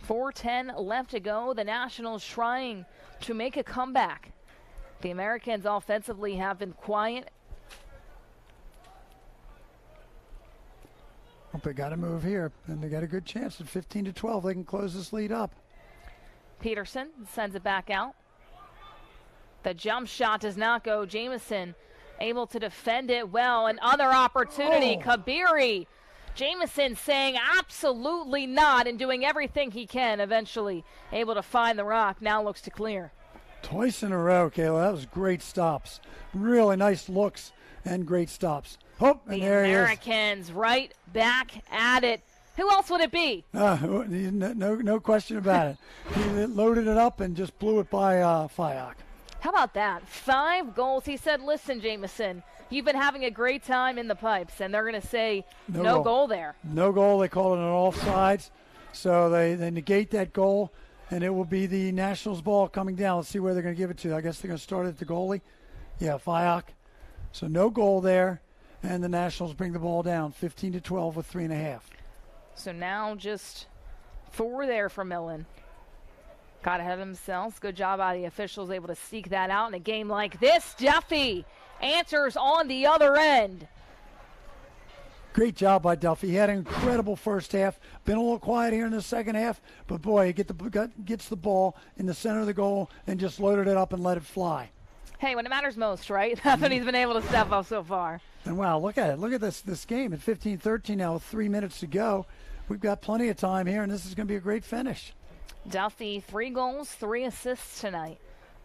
4:10 left to go. The Nationals trying to make a comeback. The Americans offensively have been quiet. Hope they got to move here, and they got a good chance at 15-12. They can close this lead up. Peterson sends it back out. The jump shot does not go. Jamison able to defend it well. Another opportunity. Kabiri. Jamison saying absolutely not and doing everything he can, eventually able to find the rock. Now looks to clear. Twice in a row, Kayla. That was great stops. Really nice looks and great stops. Oh, and The there Americans right back at it. Who else would it be? No question about it. He loaded it up and just blew it by Fayok. How about that? 5 goals. He said, listen, Jamison, you've been having a great time in the pipes, and they're going to say no goal there. No goal. They call it an offsides. So they negate that goal, and it will be the Nationals ball coming down. Let's see where they're going to give it to. I guess they're going to start at the goalie. Yeah, Fayok. So no goal there, and the Nationals bring the ball down 15-12 with 3.5. So now just 4 there for Millen. Got ahead of themselves. Good job by the officials, able to seek that out in a game like this. Duffy answers on the other end. Great job by Duffy. He had an incredible first half. Been a little quiet here in the second half, but boy, he gets the ball in the center of the goal and just loaded it up and let it fly. Hey, when it matters most, right? That's when he's been able to step up so far. And wow, look at it. Look at this game at 15-13 now with 3 minutes to go. We've got plenty of time here, and this is going to be a great finish. Duffy, 3 goals, 3 assists tonight.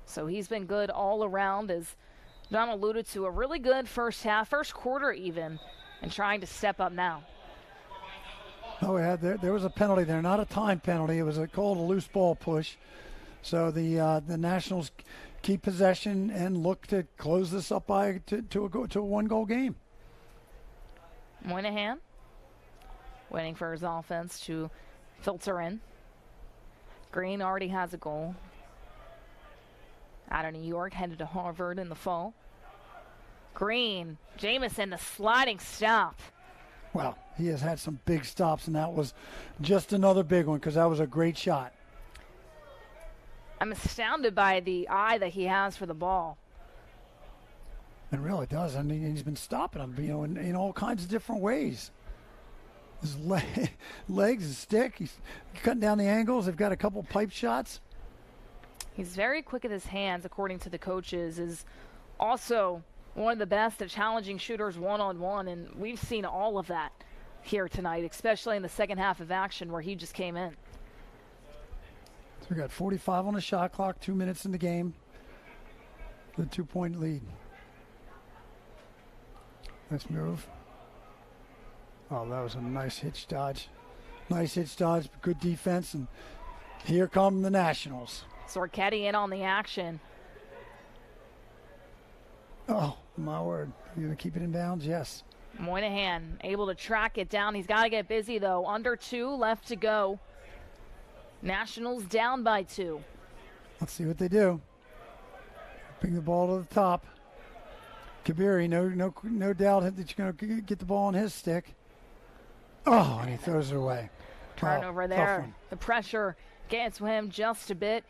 So he's been good all around, as John alluded to. A really good first half, first quarter even, and trying to step up now. Oh, yeah, there was a penalty there. Not a time penalty. It was called a loose ball push. So the Nationals keep possession and look to close this up to a 1-goal game. Moynihan waiting for his offense to filter in. Green already has a goal. Out of New York, headed to Harvard in the fall. Green, Jamison, the sliding stop. Well, he has had some big stops, and that was just another big one because that was a great shot. I'm astounded by the eye that he has for the ball. It really does. I mean, he's been stopping him, in all kinds of different ways. His legs, his stick, he's cutting down the angles. They've got a couple pipe shots. He's very quick with his hands, according to the coaches, is also one of the best at challenging shooters one-on-one, and we've seen all of that here tonight, especially in the second half of action where he just came in. So we got 45 on the shot clock, 2 minutes in the game. The 2-point lead. Let's move. Oh, that was a nice hitch dodge. Nice hitch dodge, good defense, and here come the Nationals. Sorchetti in on the action. Oh, my word. You're going to keep it in bounds? Yes. Moynihan able to track it down. He's got to get busy, though. Under 2 left to go. Nationals down by 2. Let's see what they do. Bring the ball to the top. Kabiri, no doubt that you're going to get the ball on his stick. Oh, and he throws it away. Turnover there. The pressure gets him just a bit.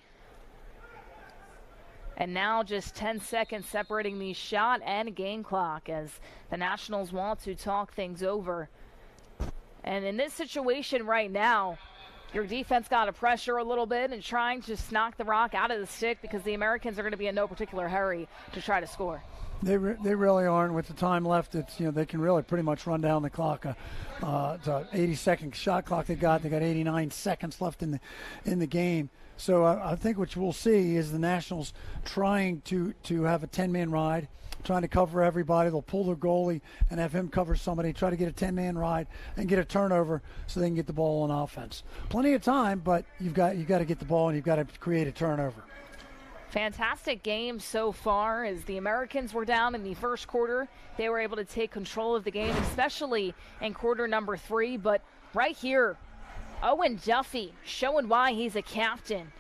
And now just 10 seconds separating the shot and game clock as the Nationals want to talk things over. And in this situation right now, your defense got to pressure a little bit and trying to just knock the rock out of the stick because the Americans are going to be in no particular hurry to try to score. They really aren't. With the time left, it's they can really pretty much run down the clock. It's an 80-second shot clock they got. They got 89 seconds left in the game. So I think what we'll see is the Nationals trying to have a 10-man ride, trying to cover everybody. They'll pull their goalie and have him cover somebody, try to get a 10-man ride and get a turnover so they can get the ball on offense. Plenty of time, but you've got to get the ball and you've got to create a turnover. Fantastic game so far as the Americans were down in the first quarter. They were able to take control of the game, especially in quarter number 3. But right here, Owen Duffy showing why he's a captain.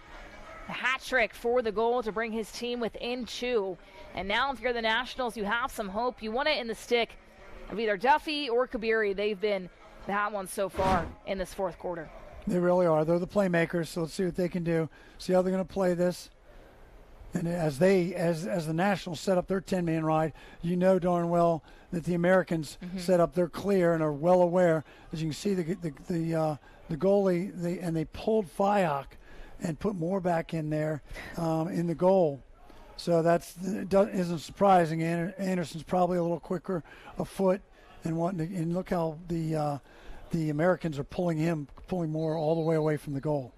A hat trick for the goal to bring his team within 2. And now if you're the Nationals, you have some hope. You want it in the stick of either Duffy or Kabiri. They've been that one so far in this fourth quarter. They really are. They're the playmakers, so let's see what they can do. See how they're going to play this. And as the Nationals set up their 10-man ride, you know darn well that the Americans set up their clear and are well aware. As you can see, the goalie, they pulled Fyock and put more back in there in the goal. So isn't surprising. Anderson's probably a little quicker a foot and look how the Americans are pulling more all the way away from the goal.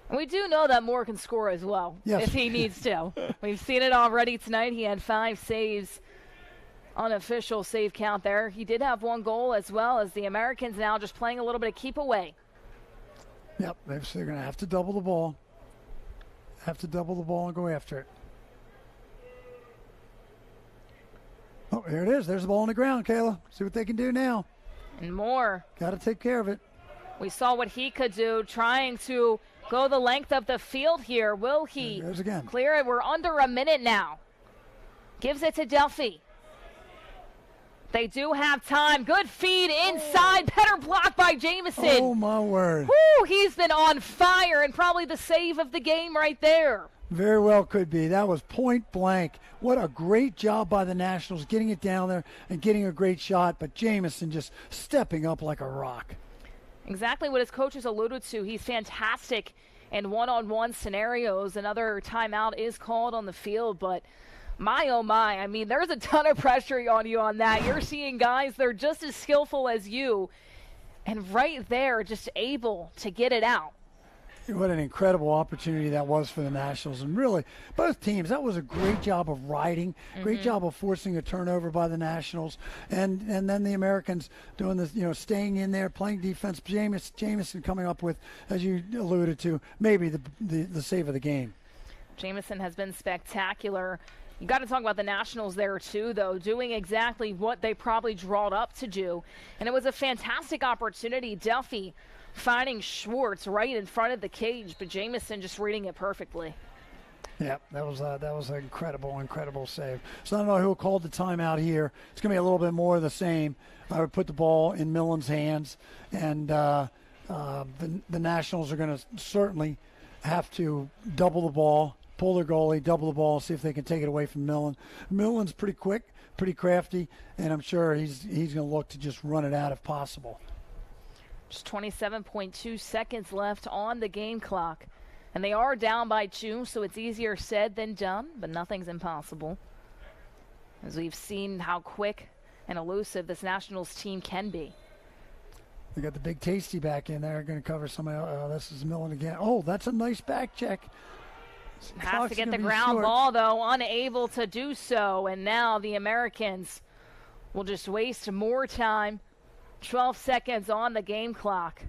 We do know that Moore can score as well, if he needs to. We've seen it already tonight. He had 5 saves, unofficial save count there. He did have 1 goal as well, as the Americans now just playing a little bit of keep away. Yep, they're going to have to double the ball. And go after it. Oh, here it is. There's the ball on the ground, Kayla. See what they can do now. And Moore. Got to take care of it. We saw what he could do, trying to go the length of the field here. Will he clear it? We're under a minute now. Gives it to Duffy. They do have time. Good feed inside. Better block by Jamison. Oh, my word. Woo, he's been on fire, and probably the save of the game right there. Very well could be. That was point blank. What a great job by the Nationals getting it down there and getting a great shot, but Jamison just stepping up like a rock. Exactly what his coaches alluded to. He's fantastic in one-on-one scenarios. Another timeout is called on the field, but my, oh my, I mean, there's a ton of pressure on you on that. You're seeing guys that are just as skillful as you, and right there, just able to get it out. What an incredible opportunity that was for the Nationals. And really, both teams, that was a great job of riding, great job of forcing a turnover by the Nationals. And then the Americans doing this, staying in there, playing defense. Jamison coming up with, as you alluded to, maybe the save of the game. Jamison has been spectacular. You got to talk about the Nationals there, too, though, doing exactly what they probably drawed up to do. And it was a fantastic opportunity. Duffy finding Schwartz right in front of the cage, but Jamison just reading it perfectly. Yeah, that was an incredible save. So I don't know who called the timeout here. It's going to be a little bit more of the same. I would put the ball in Millen's hands, and the Nationals are going to certainly have to double the ball, pull their goalie, double the ball, see if they can take it away from Millen. Millen's pretty quick, pretty crafty, and I'm sure he's going to look to just run it out if possible. Just 27.2 seconds left on the game clock. And they are down by 2, so it's easier said than done, but nothing's impossible. As we've seen how quick and elusive this Nationals team can be. They got the big Tasty back in there, going to cover somebody. This is Millen again. Oh, that's a nice back check. Has to get the ground ball, though, unable to do so. And now the Americans will just waste more time. 12 seconds on the game clock.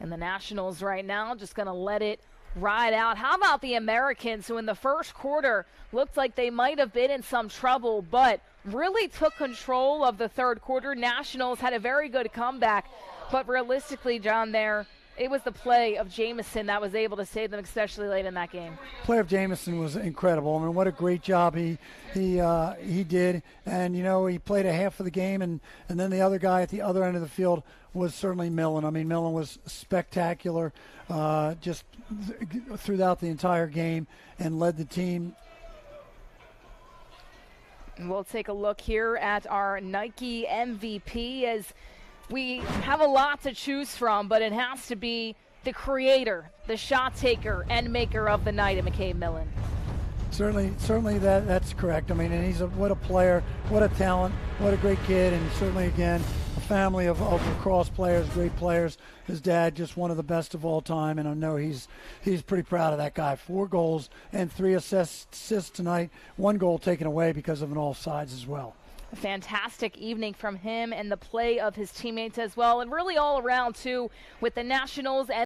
And the Nationals right now just going to let it ride out. How about the Americans, who in the first quarter looked like they might have been in some trouble, but really took control of the third quarter. Nationals had a very good comeback, but realistically, John, it was the play of Jamison that was able to save them, especially late in that game. Play of Jamison was incredible. I mean, what a great job he did. And, he played a half of the game, and then the other guy at the other end of the field was certainly Millen. I mean, Millen was spectacular just throughout the entire game and led the team. We'll take a look here at our Nike MVP as we have a lot to choose from, but it has to be the creator, the shot taker, and maker of the night in McCabe Millen. Certainly that's correct. I mean, and what a player, what a talent, what a great kid, and certainly, again, a family of lacrosse players, great players. His dad, just one of the best of all time, and I know he's pretty proud of that guy. 4 goals and 3 assists tonight, 1 goal taken away because of an offsides as well. A fantastic evening from him and the play of his teammates as well, and really all around, too, with the Nationals and